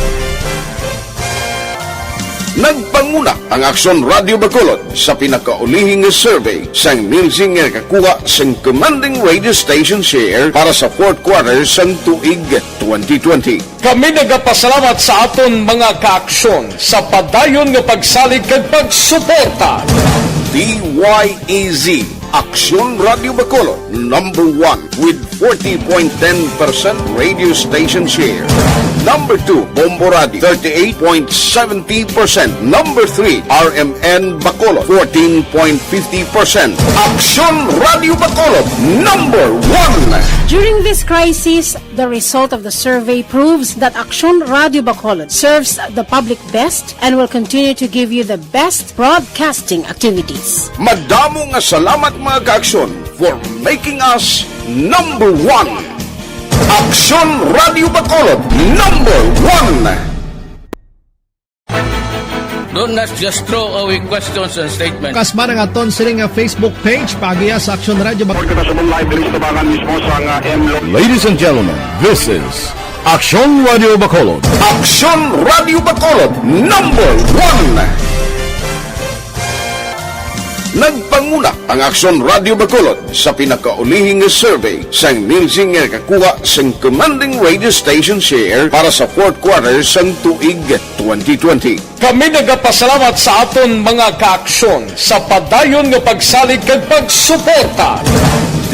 S2: Nagpanguna ang Aksyon Radio Bacolod sa pinakaulihing survey sang Nilsing nga kakuha sang commanding radio station share para sa fourth quarter sang tuig 2020.
S5: Kami nagapasalamat sa aton mga kaaksyon sa padayon nga pagsalig kag pagsuporta.
S2: DYEZ Aksyon Radio Bacolod number 1 with 40.10% radio station share. Number 2, Bombo Radio, 38.70%. Number 3, RMN Bacolod, 14.50%. Aksyon Radio Bacolod, number 1.
S6: During this crisis, the result of the survey proves that Aksyon Radio Bacolod serves the public best and will continue to give you the best broadcasting activities.
S2: Madamo nga salamat mga kaaksyon for making us number 1. Aksyon Radio Bacolod, number 1.
S3: Do not just throw away questions and statements.
S4: Kasma ng aton sining nga Facebook page pagiya sa Aksyon Radio
S11: Ladies and gentlemen, this is Aksyon Radio Bacolod.
S2: Aksyon Radio Bacolod, number 1. Nagpanguna ang Aksyon Radio Bacolod sa pinakaulihing survey sang Nilsing nga kakuha sang commanding radio station share para sa fourth quarter sang tuig 2020.
S5: Kami nagapasalamat sa aton mga kaaksyon sa padayon nga pagsalig kag pagsuporta.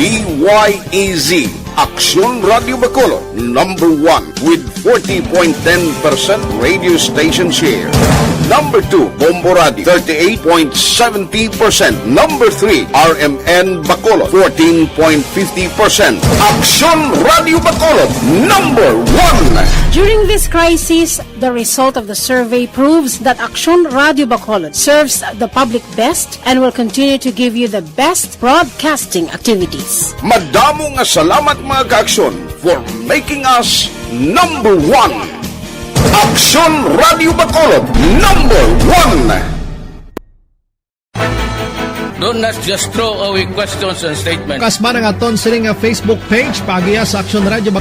S2: DYEZ Aksyon Radio Bacolod number 1 with 40.10% radio station share. Number 2, Bombo Radio, 38.70%. Number 3, RMN Bacolod, 14.50%. Aksyon Radio Bacolod, number 1.
S6: During this crisis, the result of the survey proves that Aksyon Radio Bacolod serves the public best and will continue to give you the best broadcasting activities.
S2: Madamo nga salamat mga kaaksyon for making us number 1. Aksyon Radio Bacolod, number 1.
S3: Do not just throw away questions and statements.
S4: Kasma ng aton sining nga Facebook page pagiya sa Aksyon Radio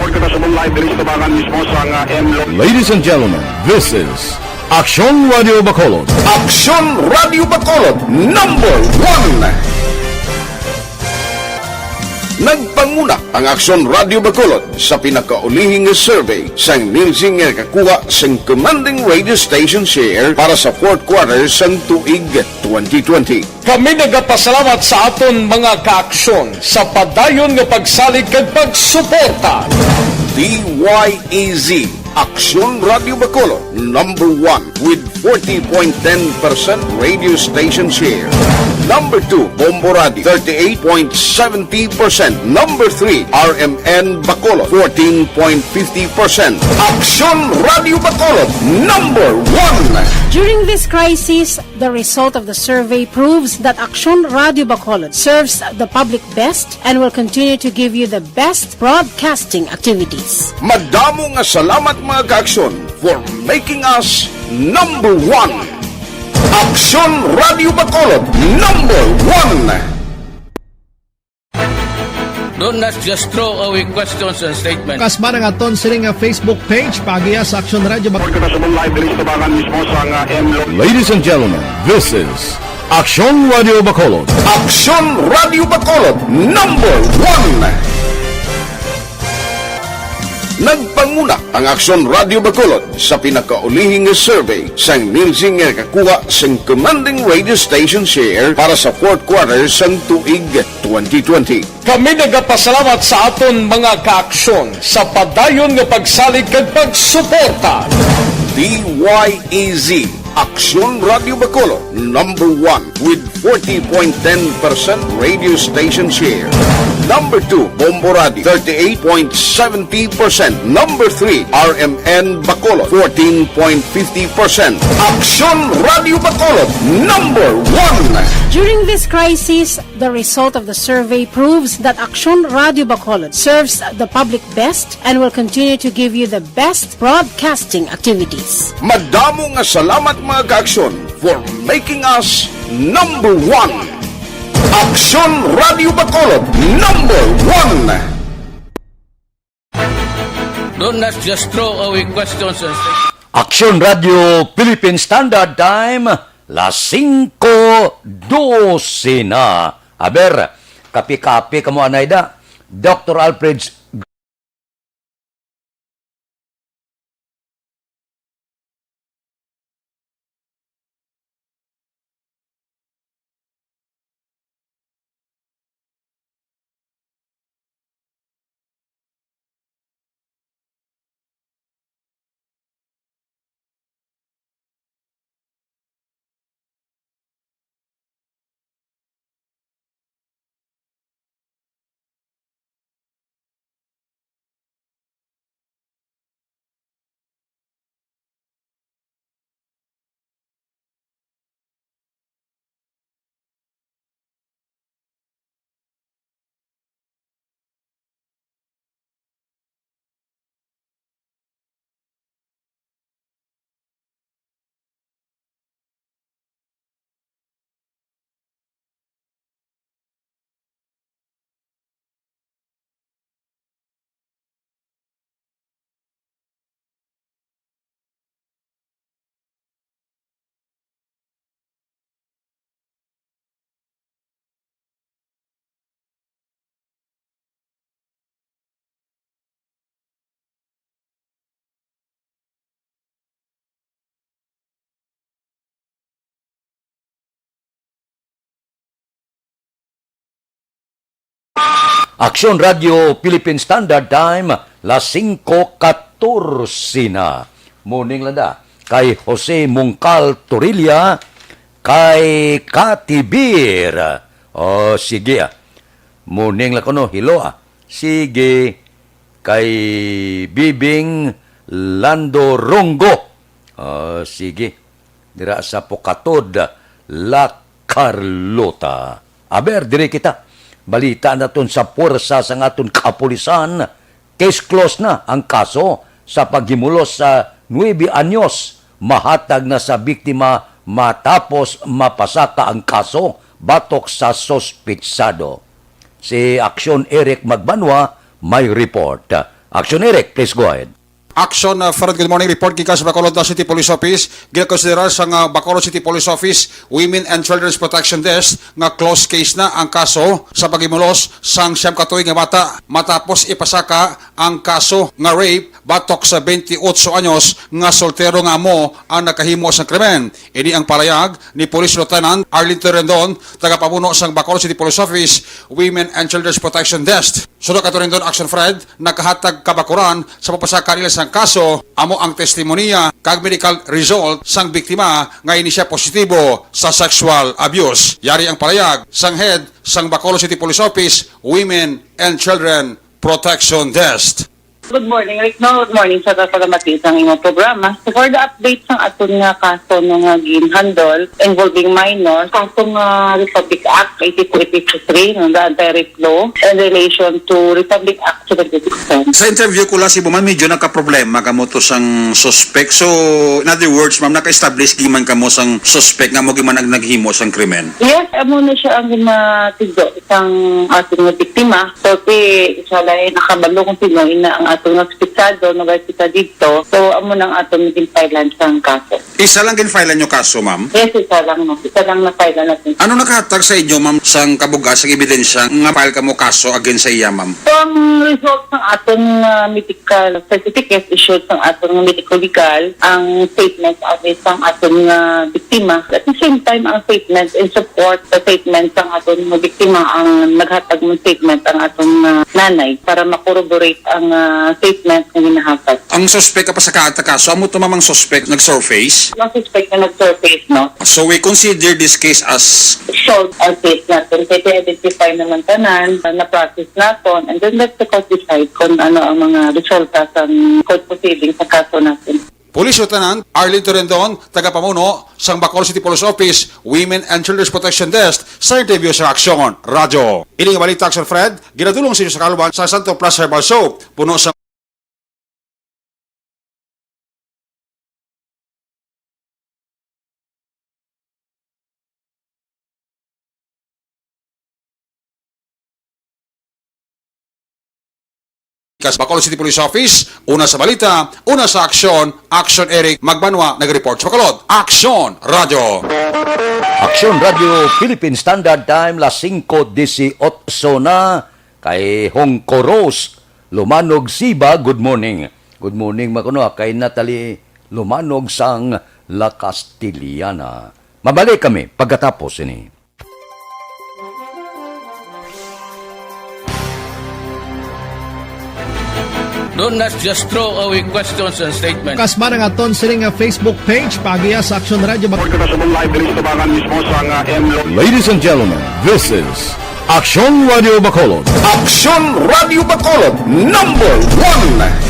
S11: Ladies and gentlemen, this is Aksyon Radio Bacolod.
S2: Aksyon Radio Bacolod, number 1. Nagpanguna ang Aksyon Radio Bacolod sa pinakaulihing survey sang Nilsing nga kakuha sang commanding radio station share para sa fourth quarter sang tuig 2020.
S5: Kami nagapasalamat sa aton mga kaaksyon sa padayon nga pagsalig kag pagsuporta.
S2: DYEZ Aksyon Radio Bacolod, number 1 with 40.10% radio station share. Number 2, Bombo Radio, 38.70%. Number 3, RMN Bacolod, 14.50%. Aksyon Radio Bacolod, number 1.
S6: During this crisis, the result of the survey proves that Aksyon Radio Bacolod serves the public best and will continue to give you the best broadcasting activities.
S2: Madamo nga salamat mga kaaksyon for making us number 1. Aksyon Radio Bacolod, number 1.
S3: Do not just throw away questions and statements.
S4: Kasma ng aton sining nga Facebook page pagiya sa Aksyon Radio Bacolod.
S11: Ladies and gentlemen, this is Aksyon Radio Bacolod.
S2: Aksyon Radio Bacolod, number 1. Nagpanguna ang Aksyon Radio Bacolod sa pinakaulihing survey sang Nilsing nga kakuha sang commanding radio station share para sa fourth quarter sang tuig 2020.
S5: Kami nagapasalamat sa aton mga kaaksyon sa padayon nga pagsalig kag pagsuporta.
S2: DYEZ Aksyon Radio Bacolod, number 1 with 40.10% radio station share. Number 2, Bombo Radio, 38.70%. Number 3, RMN Bacolod, 14.50%. Aksyon Radio Bacolod, number 1.
S6: During this crisis, the result of the survey proves that Aksyon Radio Bacolod serves the public best and will continue to give you the best broadcasting activities.
S2: Madamo nga salamat mga kaaksyon for making us number 1. Aksyon Radio Bacolod, number 1.
S3: Do not just throw away questions and statements.
S7: Aksyon Radio Philippine Standard Time, las 5:12 na. Aber, kapi-kapi kamo anayda, Dr. Alfred Aksyon Radio Philippine Standard Time, las 5:14 na. Morning landa. Kay Jose Mungcal Torilla, kay Katibir. O, sige Morning la kono, hilo Sige. Kay Bibing Lando Rongo. O, sige. Dira sa Pocatod, La Carlota. Aber, dire kita. Balita naton sa puwersa sa aton kapulisan, case closed na ang kaso sa paghimulos sa 9 anyos. Mahatag na sa biktima matapos mapasaka ang kaso batok sa sospitsado. Si Aksyon Eric Magbanwa may report. Aksyon Eric, please go ahead.
S5: Action, Fred, good morning. Report gikan sa Bacolod City Police Office. Ginakonsiderar sa Bacolod City Police Office Women and Children's Protection Desk nga closed case na ang kaso sa pagimulos sang siyam katuig nga bata matapos ipasaka ang kaso nga rape batok sa 28 anyos nga soltero nga amo ang nakahimo sa krimen. Ini ang palayag ni Police Lieutenant Arlington Rendon, tagapamuno sang Bacolod City Police Office Women and Children's Protection Desk. Sunod ka Rendon Action Fred, nakahatag kabakuran sa papasaka nila sang kaso, amo ang testimonya kag medical result sang biktima nga ini siya positibo sa sexual abuse. Yari ang palayag sang head sang Bacolod City Police Office Women and Children Protection Desk.
S14: Good morning, Rick. No, good morning sa pagamatis ng imong programa. So for the update ng aton nga kaso nga ginhandle involving minors, kaso nga Republic Act 8283 ng the Anti-Rape Law in relation to Republic Act 76.
S15: Sa interview ko lang si Buman, medyo nagka-problema kamo to sang suspect. So, in other words, ma'am, naka-establish giman kamo sang suspect nga mo giman naghimo sang krimen.
S14: Yes, amo na siya ang matigo isang ating biktima. So, siya lang nakabalo kung sino ina ang atong hospitado, nag-hospital dito. So, amo nang atong ginfilean sang kaso.
S15: Isa lang ginfilean yung kaso, ma'am?
S14: Yes, isa lang na-filean natin.
S15: Ano nakahatag sa inyo, ma'am, sang kabugas, sang ebidensya nga file kamo kaso against sa iya, ma'am?
S14: So, ang result ng atong medical certificate issued ng atong medical legal, ang statement of isang atong biktima. At the same time, ang statement in support sa statement ng atong biktima, ang naghatag ng statement ang atong nanay para makorroborate ang statement na ginahatag.
S15: Ang suspect ka pa sa kaso, amo to mamang suspect nag-surface?
S14: Ang suspect na nag-surface, no?
S15: So we consider this case as
S14: solved ang case natin. Kaya identify naman tanan, na-process natin, and then let the court decide kung ano ang mga resulta sa court proceedings sa kaso natin.
S5: Police Lieutenant Arlington Rendon, tagapamuno sang Bacolod City Police Office Women and Children's Protection Desk sa interview sa Aksyon Radyo. Ini nga balita Action Fred, ginadulong sa inyo sa kaluban sa Santo Plus Herbal Soap, puno sa Bacolod City Police Office, una sa balita, una sa aksyon, Action Eric Magbanwa, nag-report sa Bacolod. Action Radio.
S7: Aksyon Radio Philippine Standard Time, las 5:18 na kay Hong Koros, Lumanog Siba, good morning. Good morning makuno kay Natalie Lumanog sang La Castiliana. Mabalik kami pagkatapos ini.
S3: Do not just throw away questions and statements.
S4: Kasma ng aton sining Facebook page, pagiya sa Action Radio.
S11: Ladies and gentlemen, this is Action Radio Bacolod.
S2: Action Radio Bacolod, number 1.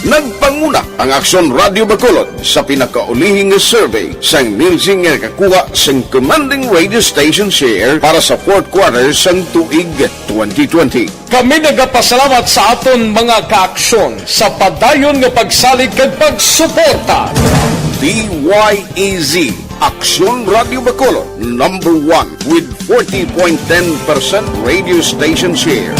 S2: Nagpanguna ang Action Radio Bacolod sa pinakaulihing survey sang Nilsing nga kakuha sang commanding radio station share para sa fourth quarter sang tuig 2020.
S5: Kami nagapasalamat sa aton mga kaaksyon sa padayon nga pagsalig kag pagsuporta.
S2: DYEZ Action Radio Bacolod, number 1 with 40.10% radio station share.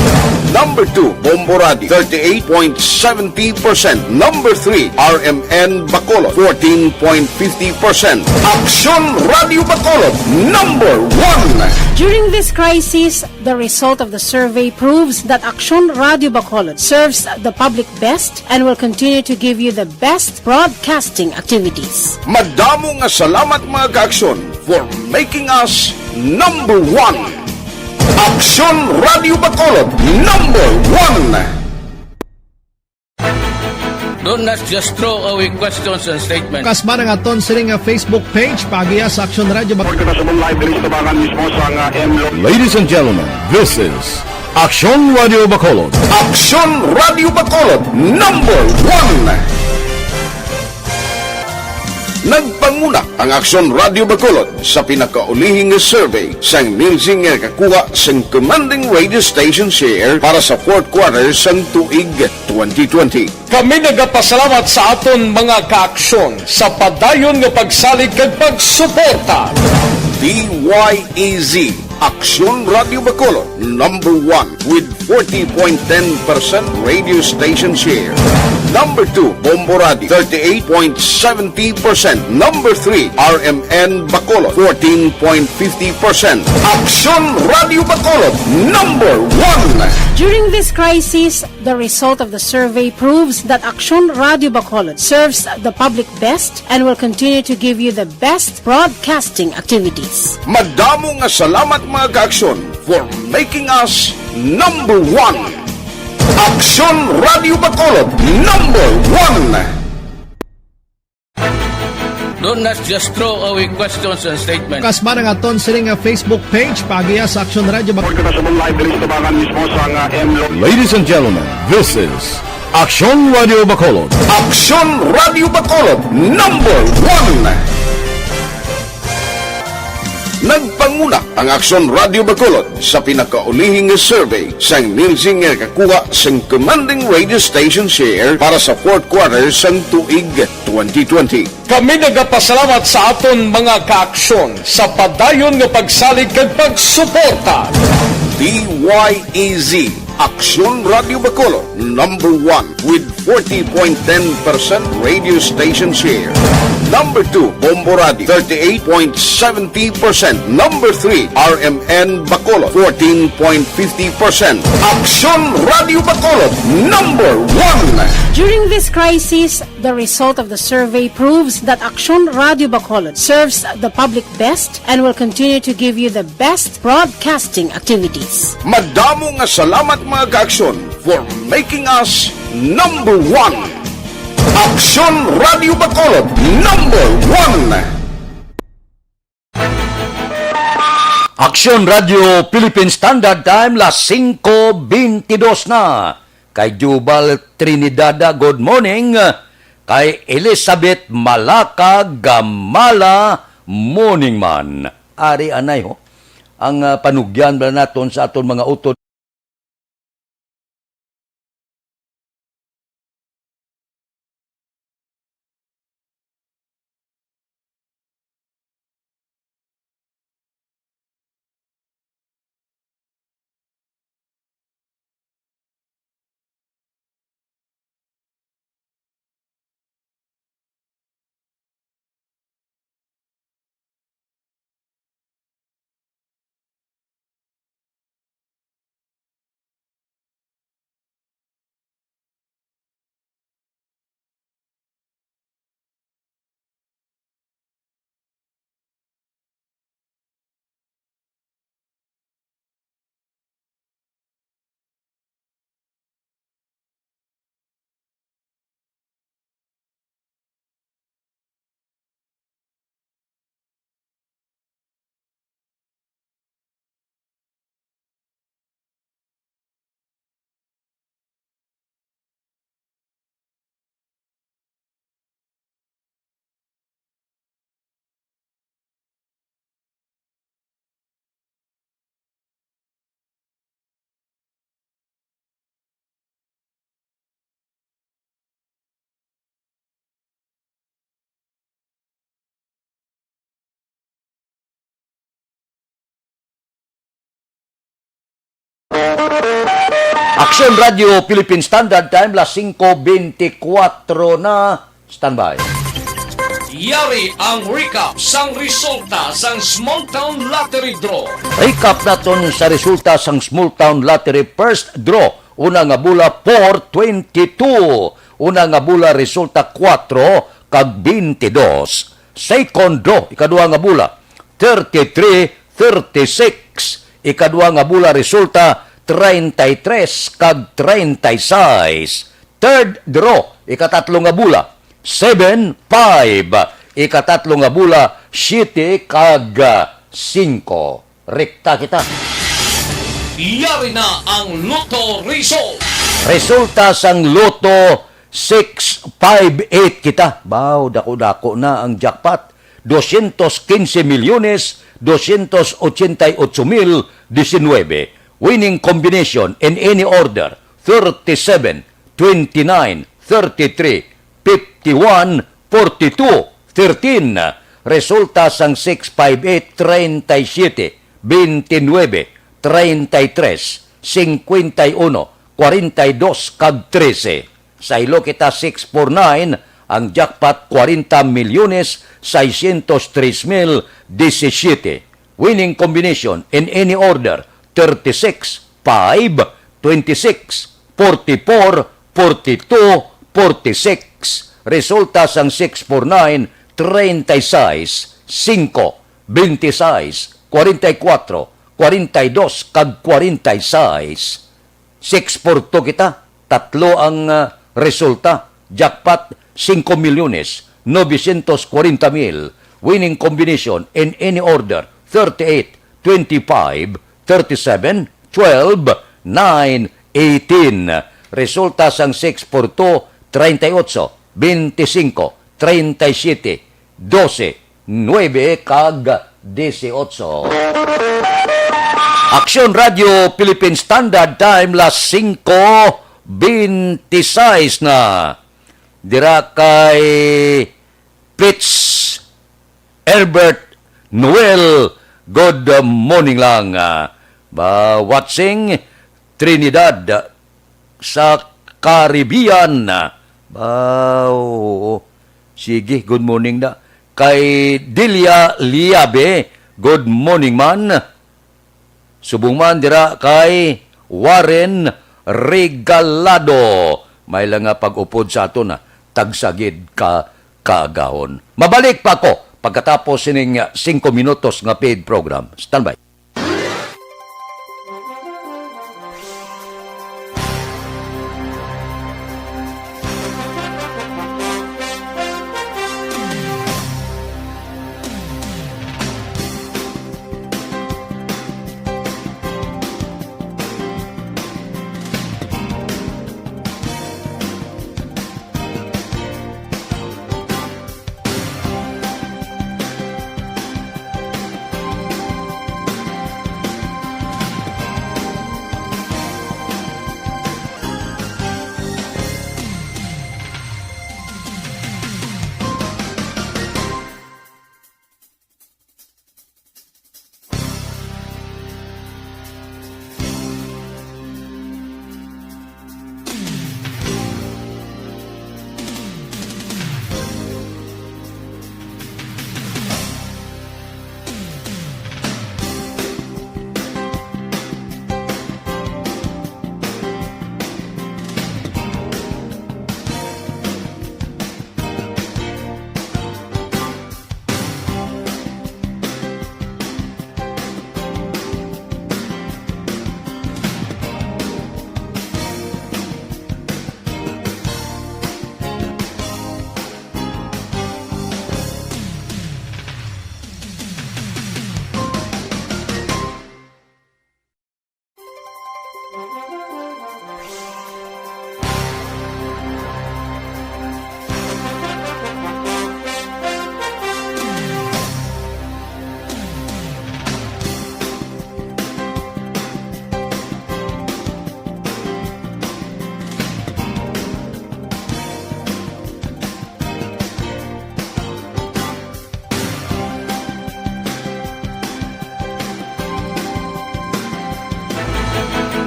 S2: Number 2, Bombo Radio, 38.70%. Number 3, RMN Bacolod, 14.50%. Action Radio Bacolod, number 1.
S6: During this crisis, the result of the survey proves that Action Radio Bacolod serves the public best and will continue to give you the best broadcasting activities.
S2: Madamo nga salamat mga ka-aksyon for making us number 1. Action Radio Bacolod, number 1.
S3: Do not just throw away questions and statements.
S4: Kasma ng aton sining Facebook page, pagiya sa Action Radio.
S11: Ladies and gentlemen, this is Action Radio Bacolod.
S2: Action Radio Bacolod, number 1. Nagpanguna ang Action Radio Bacolod sa pinakaulihing survey sang Nilsing nga kakuha sang commanding radio station share para sa fourth quarter sang tuig 2020.
S5: Kami nagapasalamat sa aton mga kaaksyon sa padayon nga pagsalig kag pagsuporta.
S2: DYEZ Aksyon Radio Bacolod, number 1 with 40.10% radio station share. Number 2, Bombo Radio, 38.70%. Number 3, RMN Bacolod, 14.50%. Aksyon Radio Bacolod, number 1.
S6: During this crisis, the result of the survey proves that Aksyon Radio Bacolod serves the public best and will continue to give you the best broadcasting activities.
S2: Madamo nga salamat mga ka-aksyon for making us number 1. Aksyon Radio Bacolod, number 1.
S3: Don't not just throw away questions and statements.
S4: Kasma ng aton sining Facebook page pagiya sa Aksyon Radio Bacolod.
S11: Ladies and gentlemen, this is Aksyon Radio Bacolod.
S2: Aksyon Radio Bacolod, number 1. Nagpanguna ang Aksyon Radio Bacolod sa pinakaulihing survey sang nilsing nga kakuha sang commanding radio station share para sa fourth quarter sang tuig 2020.
S16: Kami nagapasalamat sa aton mga kaaksyon sa padayon nga pagsalig kag pagsuporta.
S2: DYEZ Aksyon Radio Bacolod, number 1 with 40.10% radio station share. Number 2, Bombo Radio, 38.70%. Number 3, RMN Bacolod, 14.50%. Aksyon Radio Bacolod, number 1.
S6: During this crisis, the result of the survey proves that Aksyon Radio Bacolod serves the public best and will continue to give you the best broadcasting activities.
S2: Madamo nga salamat mga ka-aksyon for making us number 1. Aksyon Radio Bacolod, number 1.
S7: Aksyon Radio Philippine Standard Time, las 5:22 na. Kay Jubal Trinidada, good morning. Kay Elizabeth Malaka Gamala, morning man. Ari anay ho. Ang panugyan ba naton sa aton mga utod. Aksyon Radio Philippine Standard Time, las 5:24 na. Standby.
S16: Yari ang recap sang resulta sang Small Town Lottery Draw.
S7: Recap naton sa resulta sang Small Town Lottery First Draw. Una nga bula 422. Una nga bula resulta 4 kag 22. Second draw, ikaduha nga bula 33-36. Ikaduha nga bula resulta 33 kag 36. Third draw, ikatatlo nga bula 7-5. Ikatatlo nga bula 7 kag 5. Rekta kita.
S16: Yari na ang Lotto result.
S7: Resulta sang Lotto 658 kita. Baw, dako-dako na ang jackpot. 215,288,019. Winning combination in any order, 37, 29, 33, 51, 42, 13. Resulta sang 658, 37, 29, 33, 51, 42 kag 13. Sa ilo kita 649, ang jackpot 40,603,017. Winning combination in any order 36, 5, 26, 44, 42, 46. Resulta sang 649, 36, 5, 26, 44, 42 kag 46. 642 kita, tatlo ang resulta. Jackpot 5,940,000. Winning combination in any order 38, 25, 37, 12, 9, 18. Resulta sang 642, 38, 25, 37, 12, 9 kag 18. Aksyon Radio Philippine Standard Time las 5:26 na. Dira kay Fritz Herbert Noel. Good morning lang. Watching Trinidad sa Caribbean. Sige, good morning na. Kay Delia Liabe, good morning man. Subong man dira kay Warren Regalado. May lang nga pag-upod sa ato na tagsagid ka kaagahon. Mabalik pa ko pagkatapos sining 5 minutos nga paid program. Standby.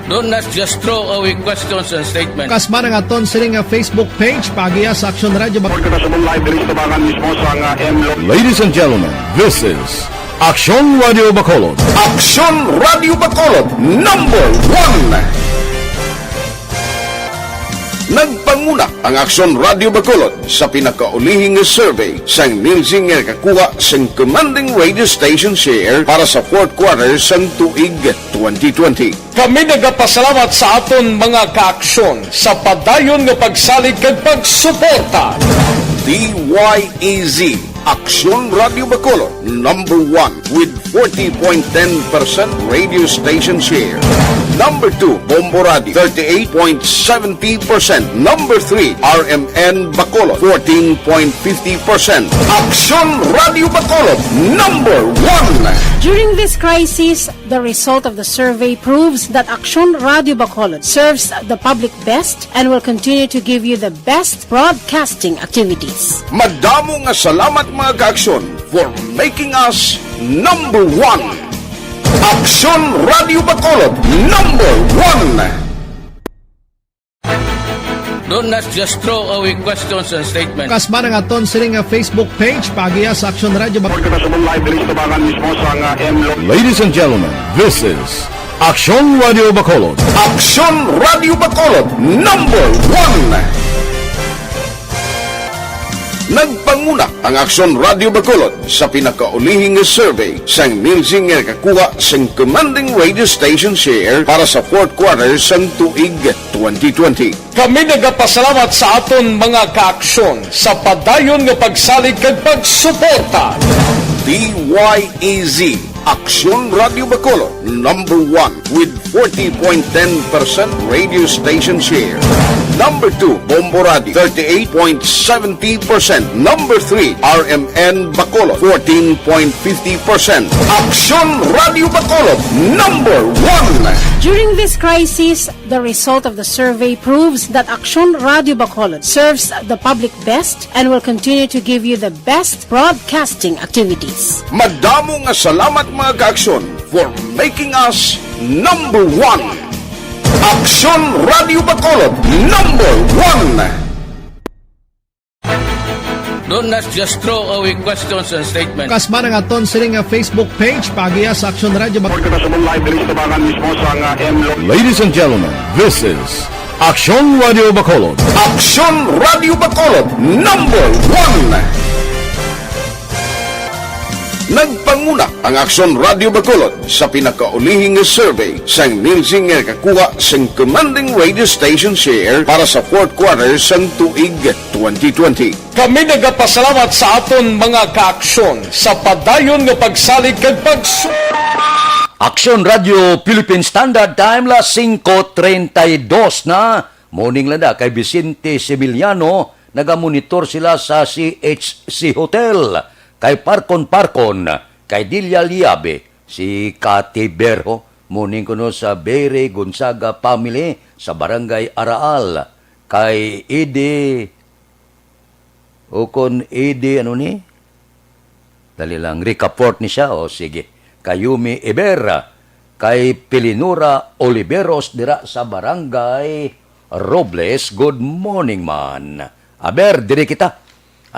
S3: Do not just throw away questions and statements.
S4: Kasman ang aton sining nga Facebook page pagiya sa Aksyon Radio Bacolod.
S11: Ladies and gentlemen, this is Aksyon Radio Bacolod.
S2: Aksyon Radio Bacolod number 1. Nagpanguna ang Aksyon Radio Bacolod sa pinakaulihing survey sang Nilsing nga kakuha sang commanding radio station share para sa fourth quarter sang tuig 2020.
S16: Kami nagapasalamat sa aton mga kaaksyon sa padayon nga pagsalig kag pagsuporta.
S2: DYEZ Aksyon Radio Bacolod number 1 with 40.10% radio station share. Number 2, Bombo Radio 38.70%. Number 3, RMN Bacolod 14.50%. Aksyon Radio Bacolod number 1.
S6: During this crisis, the result of the survey proves that Aksyon Radio Bacolod serves the public best and will continue to give you the best broadcasting activities.
S2: Madamo nga salamat mga kaaksyon for making us number 1. Aksyon Radio Bacolod, number 1.
S3: Do not just throw away questions and statements.
S4: Kasma ng aton sining nga Facebook page pagiya sa Aksyon Radio Bacolod.
S11: Ladies and gentlemen, this is Aksyon Radio Bacolod.
S2: Aksyon Radio Bacolod, number 1. Nagpanguna ang Aksyon Radio Bacolod sa pinakaulihing survey sang Nilsing nga kakuha sang commanding radio station share para sa fourth quarter sang tuig 2020.
S16: Kami nagapasalamat sa aton mga kaaksyon sa padayon nga pagsalig kag pagsuporta.
S2: DYEZ Aksyon Radio Bacolod, number 1 with 40.10% radio station share. Number 2, Bombo Radio, 38.70%. Number 3, RMN Bacolod, 14.50%. Aksyon Radio Bacolod, number 1.
S6: During this crisis, the result of the survey proves that Aksyon Radio Bacolod serves the public best and will continue to give you the best broadcasting activities.
S2: Madamo nga salamat mga kaaksyon for making us number 1. Aksyon Radio Bacolod, number 1.
S3: Do not just throw away questions and statements.
S4: Kasma ng aton sining nga Facebook page pagiya sa Aksyon Radio Bacolod.
S11: Ladies and gentlemen, this is Aksyon Radio Bacolod.
S2: Aksyon Radio Bacolod, number 1. Nagpanguna ang Aksyon Radio Bacolod sa pinakaulihing survey sang Nilsing nga kakuha sang commanding radio station share para sa fourth quarter sang tuig 2020.
S16: Kami nagapasalamat sa aton mga kaaksyon sa padayon nga pagsalig kag
S7: Aksyon Radio Philippine Standard Time la 5:32 na. Morning landa kay Vicente Sevillano, nagamonitor sila sa CHC Hotel. Kay Parkon, kay Dilia Liabe, si Kati Berho, muning kuno sa Bere Gonzaga Family sa Barangay Araal, kay Ede, ano ni? Dali lang, recaport ni siya, sige. Kay Yumi Ibera, kay Pilinura Oliveros, dira sa Barangay Robles, good morning man. Aber, dire kita.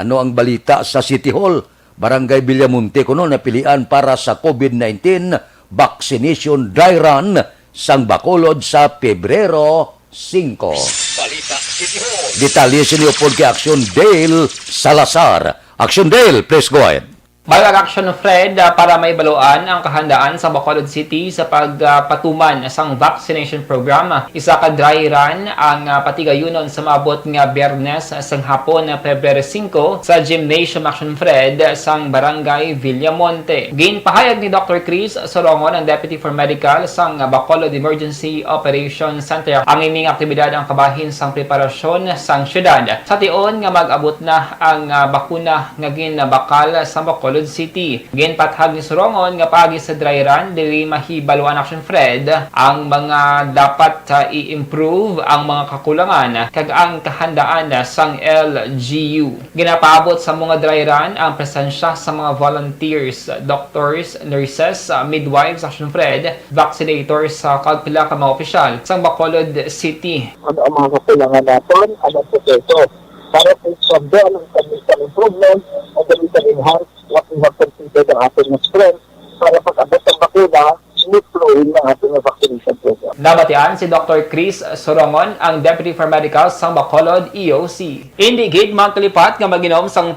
S7: Ano ang balita sa City Hall? Barangay Villamonte kuno napilian para sa COVID-19 vaccination dry run sang Bacolod sa Pebrero 5.
S16: Balita City Hall.
S7: Detalye si Leopold kay Aksyon Dale Salazar. Aksyon Dale, please go ahead.
S17: Balag Action Fred para may baluan ang kahandaan sa Bacolod City sa pagpatuman sang vaccination program. Isa ka dry run ang patigayunon sa maabot nga Biyernes sang hapon na Pebrero 5 sa Gymnasium Action Fred sang Barangay Villamonte. Ginpahayag ni Dr. Chris Sorongon, ang Deputy for Medical sang Bacolod Emergency Operations Center, ang ining aktibidad ang kabahin sang preparasyon sang syudad. Sa tion nga mag-abot na ang bakuna nga ginabakal sa Bacolod City. Ginpathag ni Sorongon nga pagi sa dry run dili mahibaluan Action Fred ang mga dapat i-improve ang mga kakulangan kag ang kahandaan sang LGU. Ginapaabot sa mga dry run ang presensya sa mga volunteers, doctors, nurses, midwives Action Fred, vaccinators sa kagpila ka mga opisyal sang Bacolod City.
S18: Ano ang mga kakulangan natin? Anong proseso? Para po sa ang technical improvement at technical enhance what we have completed ang ating strength para pag-abot ng bakuna, smooth flowing ng ating vaccination program.
S17: Nabatian si Dr. Chris Sorongon, ang Deputy for Medical sang Bacolod EOC. Indigid magkalipat nga maginom sang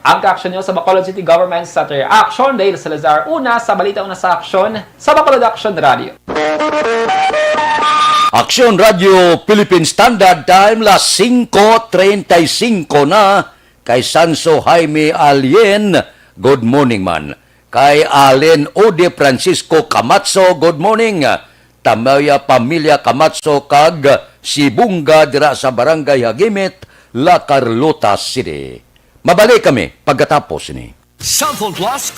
S17: Ang ka-action nyo sa Bacolod City Government sa Action, Dale Salazar, una sa Balita Una sa Action, sa Bacolod Action Radio.
S7: Action Radio Philippine Standard Time, las 5:35 na. Kay Sanso Jaime Alien, good morning man. Kay Allen Ode Francisco Camacho, good morning. Tamaya Pamilya Camacho kag Sibunga dira sa Barangay Hagimit, La Carlota City. Mabalik kami pagkatapos ni
S1: Cellphone Plus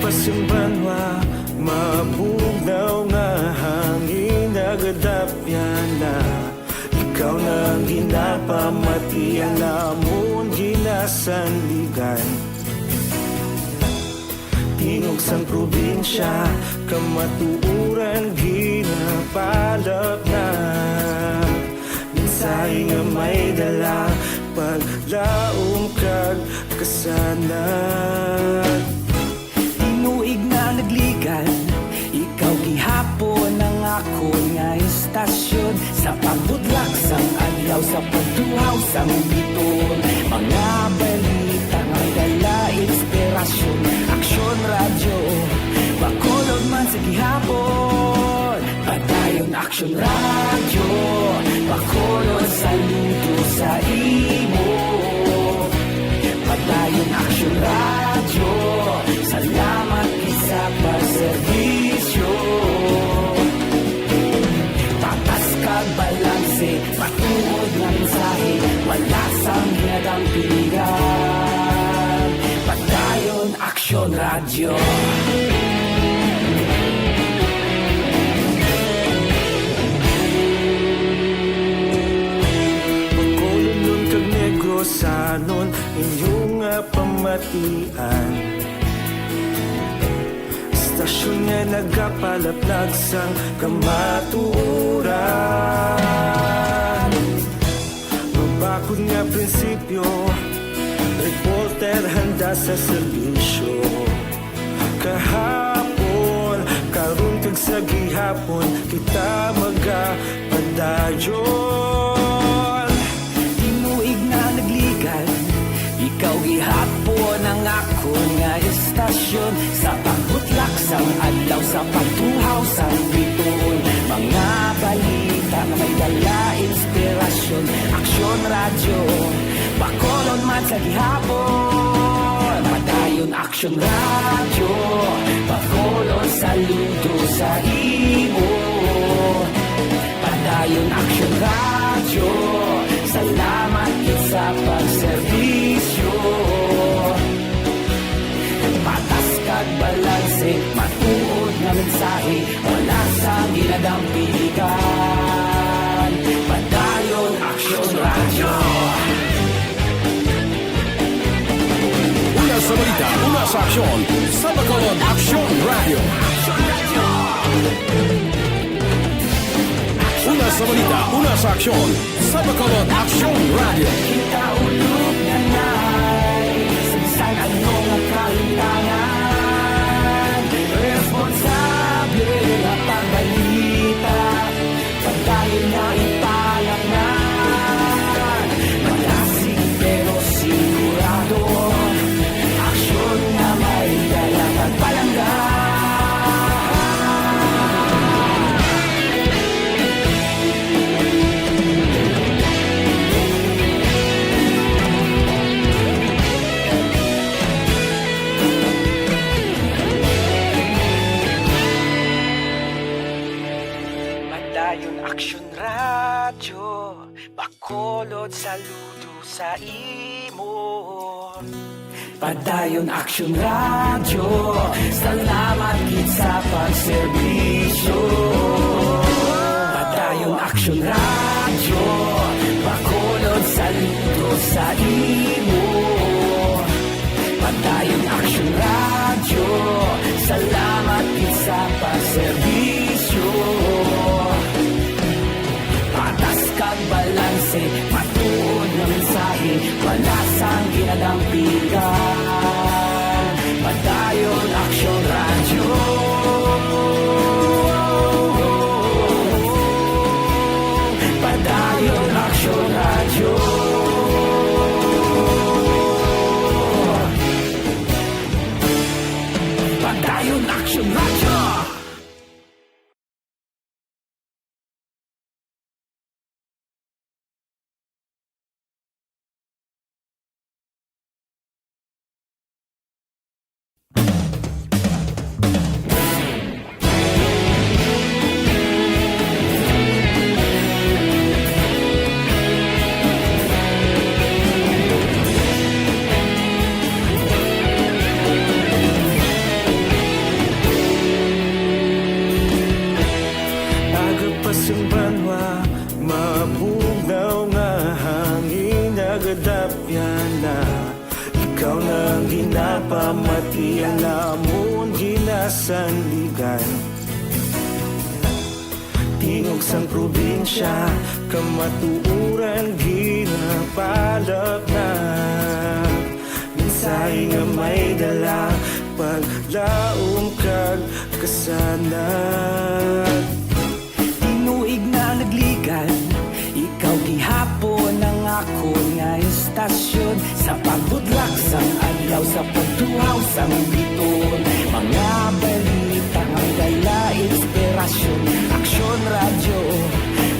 S12: Simbanwa, mabugnaw nga hangin nagadapyan na ikaw na ang ginapamatian namon ginasanligan. Tingog sang probinsya, kamatuuran ginapalap na mensahe nga may dala, paglaom kag kasanan.
S1: Inuig na nagligan, ikaw gihapon ang ako nga istasyon. Sa pagbudlak sang adlaw, sa pagtuhaw sang biton, mga balita nga dala inspirasyon. Aksyon radyo, Bacolod man sa gihapon. Padayon Aksyon radyo, Bacolod saludo sa imo. Padayon Aksyon radyo, salamat sa pagserbisyo. Patas kag balanse, patuod ng mensahe, wala sang hinagang piligan. Padayon Aksyon radyo.
S12: Bacolod nun kag Negros sanon inyong pamatian. Stasyon nga nagapalaplag sang kamatuuran. Mabakod nga prinsipyo, reporter handa sa serbisyo. Kahapon, karon kag sa gihapon, kita magapadayon.
S1: Inuig na nagligan, ikaw gihapon ang ako nga istasyon. Sa pagbutlak sang adlaw, sa pagtuhaw sang biton, mga balita na may dala inspirasyon. Aksyon radyo, Bacolod man sa gihapon. Padayon Aksyon radyo, Bacolod saludo sa imo. Padayon Aksyon radyo, salamat sa pagserbisyo. Patas kag balanse, matuod na mensahe, wala sa ginadang piligan. Padayon Aksyon radyo.
S11: Una sa balita, una sa aksyon, sa Bacolod Aksyon Radio. Una sa balita, una sa aksyon, sa Bacolod Aksyon Radio.
S1: Kita ulog na na'y sagsang anong nakalintangan. Responsable na pagbalita, pagdayon na ipalaknan. Malasig pero sigurado, aksyon na may dalang pagpalanggan. Padayon Aksyon radyo, Bacolod saludo sa imo. Padayon Aksyon radyo, salamat gid sa pagserbisyo. Padayon Aksyon radyo, Bacolod saludo sa imo. Padayon Aksyon radyo,
S12: pamatian namon ginasandigan. Tingog sang probinsya, kamatuuran ginapalap na. Minsay nga may dala, paglaom kag kasanag.
S1: Tinuig na nagligan, ikaw gihapon ang ako nga istasyon. Sa pagbudlak sang adlaw, sa pagtuhaw sang biton. Mga balita nga dala inspirasyon. Aksyon radyo,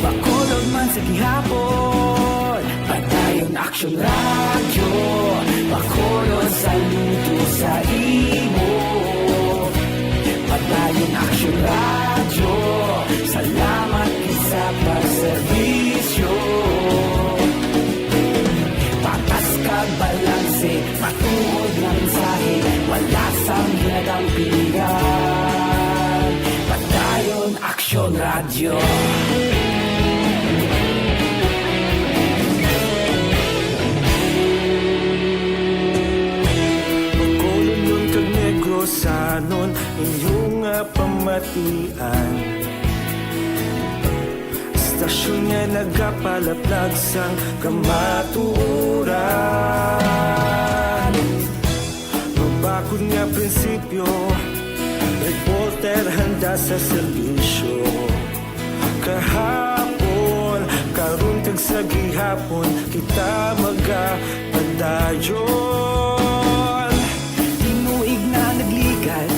S1: bakolog man sa gihapon. Padayon aksyon radyo, bakolog sa luto sa imo. Padayon aksyon radyo, salamat sa pagserbisyo. Patas kag balanse, matuod ng mensahe, wala sang ginagang pilihan. Padayon aksyon radyo.
S12: Bacolod nun kag Negrosanon, inyong pamatian. Stasyon nga nagapalaplag sang kamaturan. Mabakod nga prinsipyo, reporter handa sa serbisyo. Kahapon, karun kag sa gihapon, kita magapadayon.
S1: Tinuig na nagligan,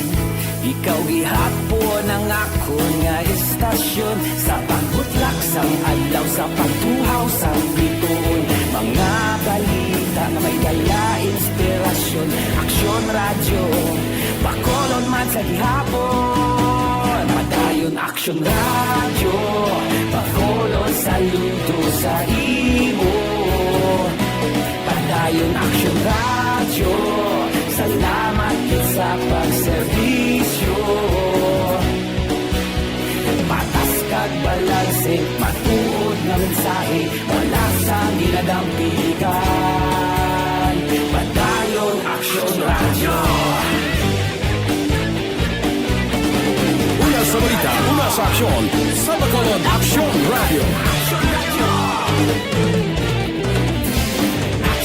S1: ikaw gihapon ang ako nga istasyon. Sa pagbutlak sang adlaw, sa pagtuhaw sang biton. Mga balita nga may dala inspirasyon. Aksyon radyo, bakolon man sa gihapon. Padayon aksyon radyo, bakolon saludo sa imo. Padayon aksyon radyo, salamat sa pagserbisyo. Patas kag balanse, matuod nga mensahe, wala sang ginagang pilihan. Padayon aksyon radyo.
S11: Una sa balita, una sa aksyon, sa Bacolod Aksyon Radio.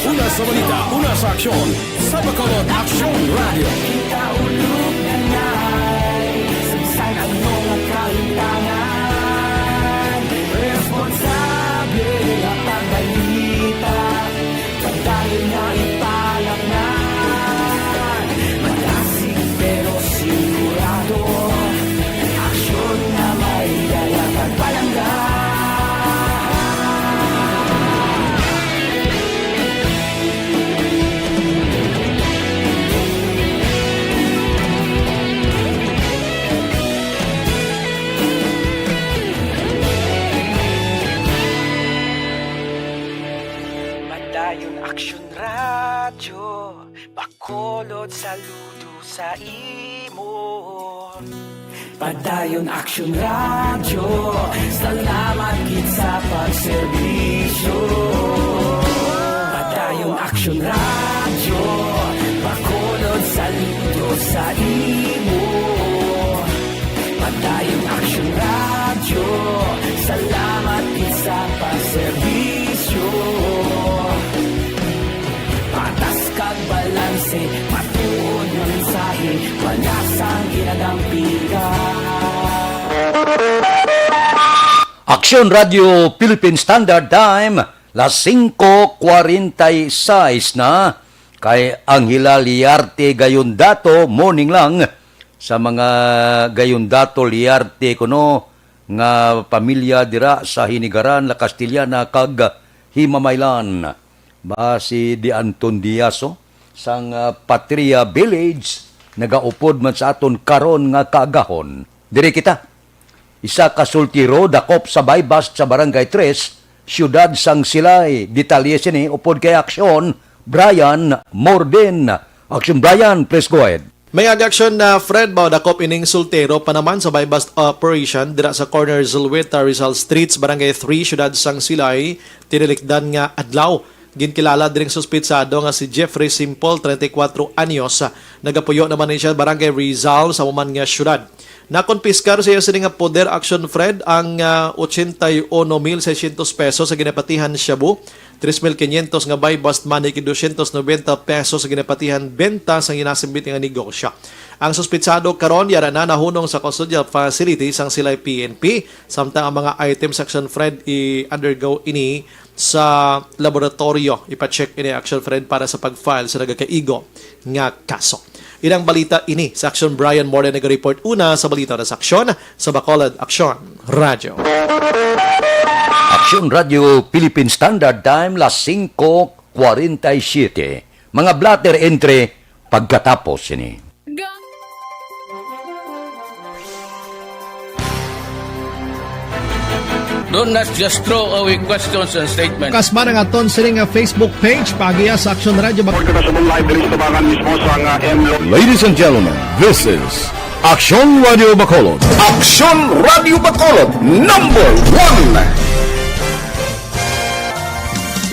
S11: Una sa balita, una sa aksyon, sa Bacolod Aksyon Radio.
S1: Kaulog na na'y sagsay ang mga kahintangan. Responsable ang pagbalita, pagdayon na ipalak na. Malasig pero sigurado, aksyon na may dalang pagpalangga. Padayon aksyon radyo, bakolod saludo sa imo. Padayon aksyon radyo, salamat gid sa pagserbisyo. Padayon aksyon radyo, bakolod saludo sa imo. Padayon aksyon radyo, salamat gid sa pagserbisyo. Patas kag balanse, matuod ng mensahe, wala sang ginagang pilihan.
S7: Aksyon Radio Philippine Standard Time, las 5:46 na, kay Angela Liarte Gayondato, morning lang, sa mga Gayondato Liarte kuno, nga pamilya dira sa Hinigaran, La Castillana, kag Himamaylan. Si Di Anton Diaso, sang Patria Village, nagaupod man sa aton karon nga kaagahon. Diri kita, isa ka sultiro, dakop sa Baybas sa Barangay 3, Siyudad sang Silay. Detalye sini, upod kay Aksyon, Brian Morden. Aksyon Brian, please go ahead.
S19: May ag-aksyon na Fred Baudakop ining sultero pa naman sa buy-bust operation dira sa corner Zulueta, Rizal Streets, Barangay 3, Siyudad sang Silay, tinilikdan nga adlaw Ginkilala diring suspitsado nga si Jeffrey Simple, 34 anyos. Nagapuyo naman ni siya Barangay Rizal sa Uman nga syudad. Nakonpiskar sa iyo nga Poder Action Fred ang 81,600 pesos sa ginapatihan Shabu, 3,500 nga buy bust money, 290 pesos sa ginapatihan benta sa ginasimbit nga negosyo. Ang suspitsado karon yara na nahunong sa custodial facility sang sila'y PNP, samtang ang mga items Action Fred i-undergo ini sa laboratorio. Ipacheck ini Action Fred para sa pag-file sa nagakaigo nga kaso. Ilang balita ini sa Action Brian Morden nag-report una sa balita na sa Aksyon sa Bacolod Action Radio.
S7: Action Radio Philippine Standard Time las 5:47. Mga blatter entre pagkatapos ini.
S3: Do not just throw away questions and statements.
S4: Kasma ng aton sining Facebook page pagiya sa Action Radio Bacolod.
S11: Ladies and gentlemen, this is Action Radio Bacolod.
S2: Action Radio Bacolod number 1.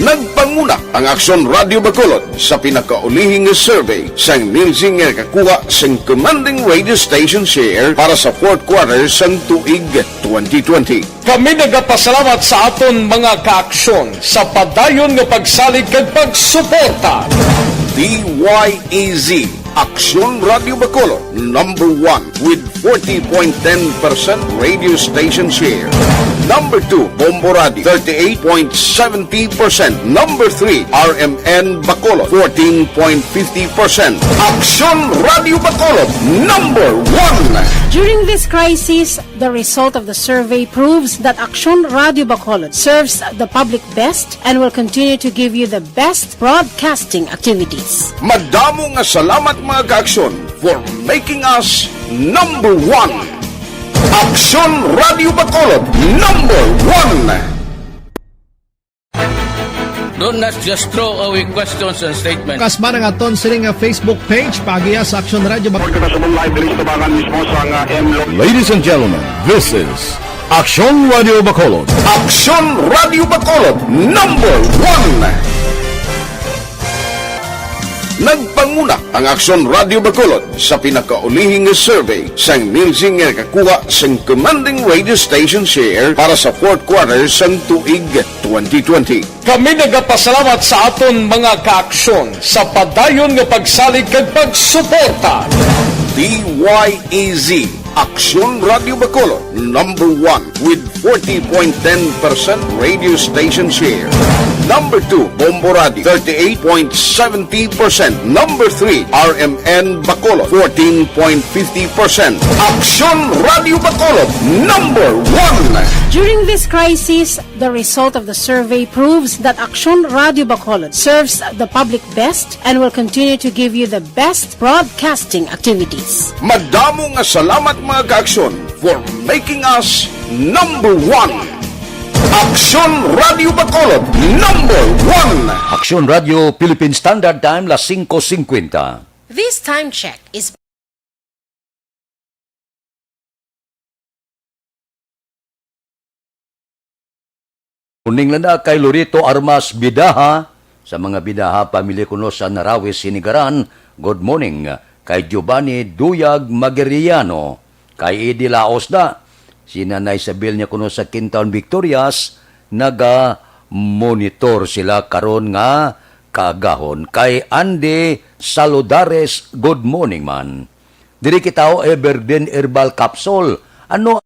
S2: Nagpanguna ang Action Radio Bacolod sa pinakaulihing survey sang Nilsing nga kakuha sang commanding radio station share para sa fourth quarter sang tuig 2020.
S16: Kami nagapasalamat sa aton mga kaaksyon sa padayon nga pagsalig kag pagsuporta.
S2: DYEZ Action Radio Bacolod number 1 with 40.10% radio station share. Number 2, Bombo Radio, 38.70%. Number 3, RMN Bacolod, 14.50%. Action Radio Bacolod, number 1.
S6: During this crisis, the result of the survey proves that Action Radio Bacolod serves the public best and will continue to give you the best broadcasting activities.
S2: Madamo nga salamat mga ka-aksyon for making us number 1. Action Radio Bacolod number 1.
S3: Do not just throw away questions and statements.
S4: Kasma ng aton sining Facebook page pagiya sa Action Radio Bacolod.
S11: Ladies and gentlemen, this is Action Radio Bacolod.
S2: Action Radio Bacolod number 1. Nagpanguna ang Action Radio Bacolod sa pinakaulihing survey sang Nilsing nga kakuha sang commanding radio station share para sa fourth quarter sang tuig 2020.
S16: Kami nagapasalamat sa aton mga kaaksyon sa padayon nga pagsalig kag pagsuporta.
S2: DYEZ Action Radio Bacolod number 1 with 40.10% radio station share. Number 2, Bombo Radio, 38.70%. Number 3, RMN Bacolod, 14.50%. Action Radio Bacolod, number 1.
S6: During this crisis, the result of the survey proves that Action Radio Bacolod serves the public best and will continue to give you the best broadcasting activities.
S2: Madamo nga salamat mga ka-aksyon for making us number 1. Action Radio Bacolod number 1.
S7: Action Radio Philippine Standard Time las 5:50.
S6: This time check is
S7: Uning landa kay Lorito Armas Bidaha sa mga bidaha pamilya kuno sa Narawis Sinigaran. Good morning kay Giovanni Duyag Mageriano, kay Edi Laos da. Si Nanay Isabel niya kuno sa Quintaon Victorias, naga-monitor sila karon nga kaagahon. Kay Andy Saludares, good morning man. Diri kita Everden Herbal Capsule. Ano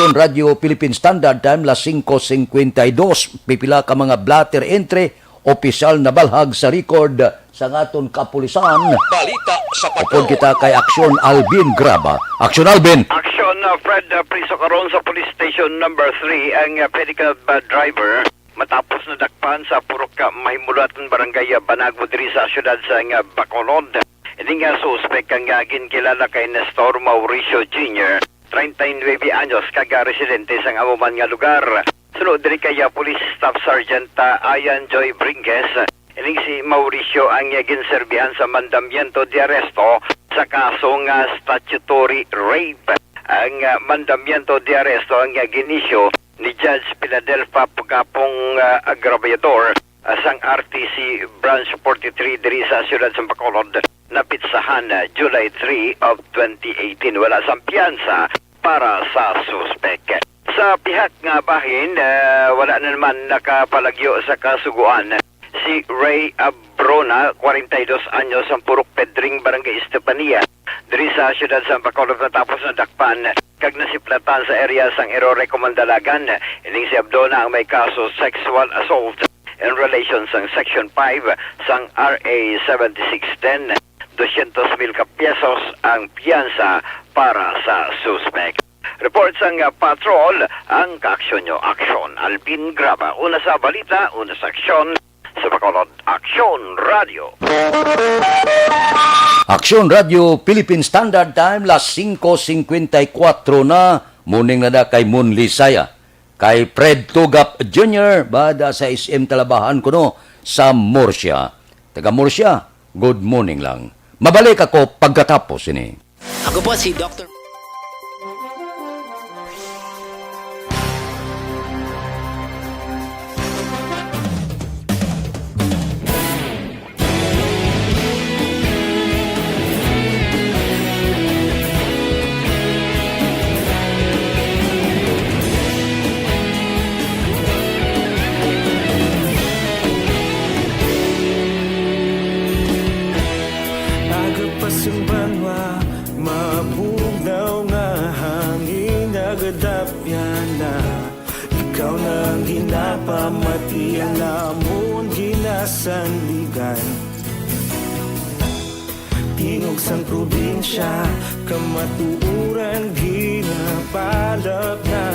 S7: Aksyon Radio Philippine Standard Time las 5:52. Pipila ka mga blatter entry, opisyal na balhag sa record sa ngaton kapulisan.
S8: Balita sa
S7: Upod kita kay Aksyon Alvin Graba. Aksyon Alvin.
S9: Aksyon Fred, priso karon sa police station number 3 ang pedicab driver matapos na dakpan sa purok mahimulatan barangay Banagmo diri sa syudad sa Bacolod. Ini nga suspek ang ginkilala kay Nestor Mauricio Jr., 39 anyos, kaga residente sa amuman nga lugar. Sunod diri kay Police Staff Sergeant Ayan Joy Bringes. Ini si Mauricio ang ginserbihan sa mandamiento de arresto sa kasong statutory rape. Ang mandamiento de arresto ang ginisyo ni Judge Philadelphia Pagapong Aggraviador sang RTC Branch 43 diri sa siyudad sa Bacolod. Napitsahan July 3 of 2018. Wala sang piyansa para sa suspek. Sa pihak nga bahin, wala na naman nakapalagyo sa kasuguan. Si Ray Abrona, 42 anyos, ang purok Pedring, Barangay Estepania, diri sa siyudad sa Bacolod natapos na dakpan kag nasiplatan sa area sang Iro-Recommend Dalagan. Ining si Abrona ang may kaso sexual assault in relation sang Section 5 sang RA 7610. 200,000 pesos ang piyansa para sa suspek. Report sang patrol ang kaaksyon nyo. Aksyon Alvin Graba. Una sa balita, una sa aksyon sa Bacolod. Aksyon Radio.
S7: Aksyon Radio Philippine Standard Time las 5:54 na. Muning na kay Moon Lisaya. Kay Fred Tugap Jr. bada sa SM Talabahan kuno sa Murcia. Taga Murcia, good morning lang. Mabalik ako pagkatapos ini.
S1: Ako po si Dr.
S12: Agapasang banwa, mabugnaw nga hangin agadapyan na. Ikaw nang ginapamatian namon ginasanligan. Tingog sang probinsya, kamatuuran ginapalap na.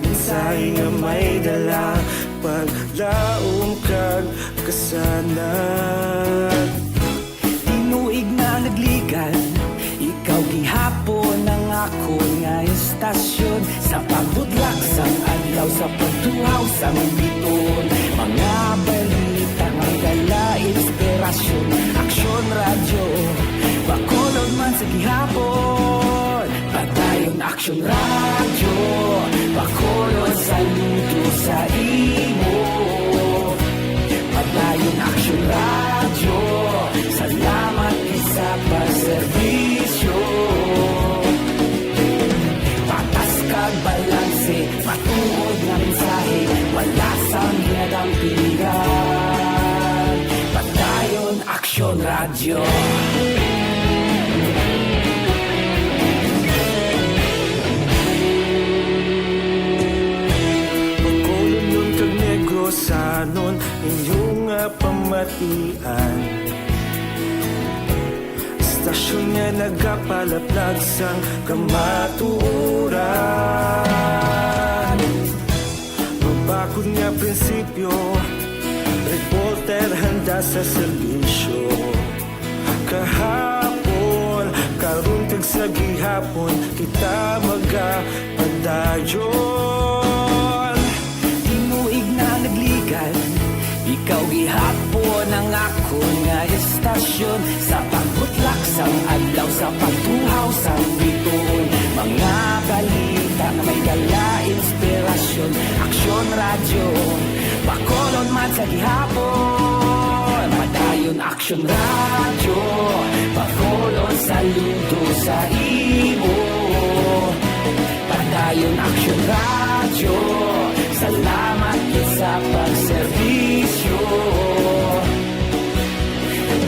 S12: Minsay nga may dala, paglaom kag kasanat.
S1: Tinuig na nagligan, ikaw gihapon ang ako nga estasyon. Sa pagbudlak sang adlaw, sa pagtuhaw sang biton. Mga balita nga dala inspirasyon. Aksyon Radio, Bacolod man sa gihapon. Padayon Aksyon Radio, Bacolod saludo sa imo. Padayon Aksyon Radio, salamat sa pagserbisyo. Patas kag balanse, matuod na mensahe, wala sang hinadampingan. Padayon Aksyon Radio.
S12: Bacolod nun kag Negros sanon inyong pamatian. Stasyon nga nagapalaplag sang kamatuuran. Mabakod nga prinsipyo, reporter handa sa serbisyo. Kahapon, karon kag sa gihapon, kita magapadayon.
S1: Tinuig na nagligan, ikaw gihapon ang ako nga estasyon. Sa pagbutlak sang adlaw, sa pagtuhaw sang biton. Mga balita na may dala inspirasyon. Aksyon Radio, Bacolod man sa gihapon. Padayon Aksyon Radio, Bacolod saludo sa imo. Padayon Aksyon Radio, salamat sa pagserbisyo.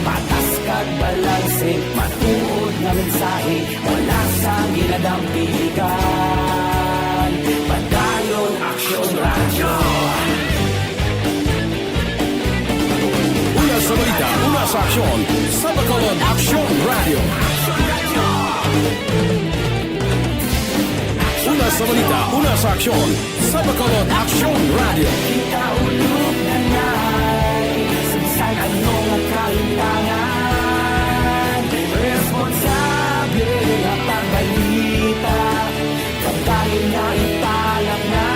S1: Patas kag balanse, matuod matuod na mensahe, wala sa ginadampikan. Padayon Aksyon Radio.
S11: Una sa balita, una sa aksyon, sa Bacolod Aksyon Radio. Una sa balita, una sa aksyon, sa Bacolod Aksyon Radio.
S1: Kita ulog na ngay, sagsay anong ang kalintangan. Responsable at ang balita, pagkain na ipalak na.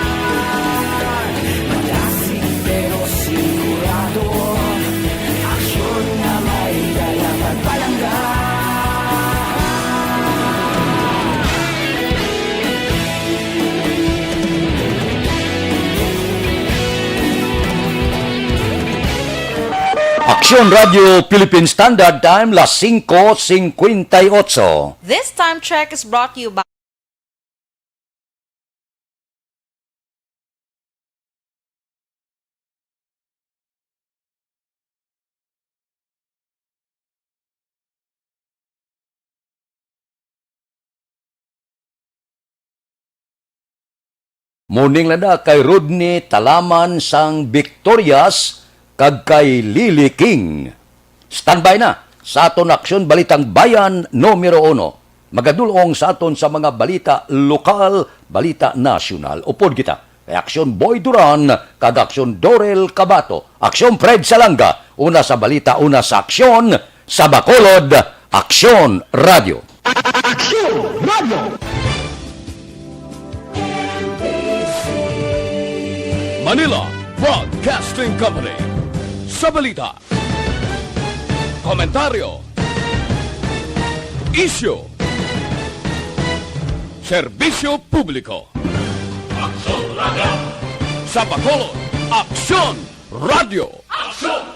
S1: Malasig pero sigurado, aksyon na may dalang at palangga.
S7: Aksyon Radio Philippine Standard Time, las 5:58.
S20: This time check is brought to you by
S7: Morning lada kay Rodney Talaman sang Victorias kag kay Lily King. Standby na sa aton aksyon balitang bayan numero 1. Magadulong sa aton sa mga balita lokal, balita nasyonal. Upod kita kay Aksyon Boy Duran kag Aksyon Dorel Cabato. Aksyon Fred Salanga, una sa balita, una sa aksyon sa Bacolod Aksyon Radio.
S11: Aksyon Radio! Manila Broadcasting Company. Sa balita, komentaryo, issue, serbisyo publiko. Aksyon Radio! Sa Bacolod, Aksyon Radio! Aksyon!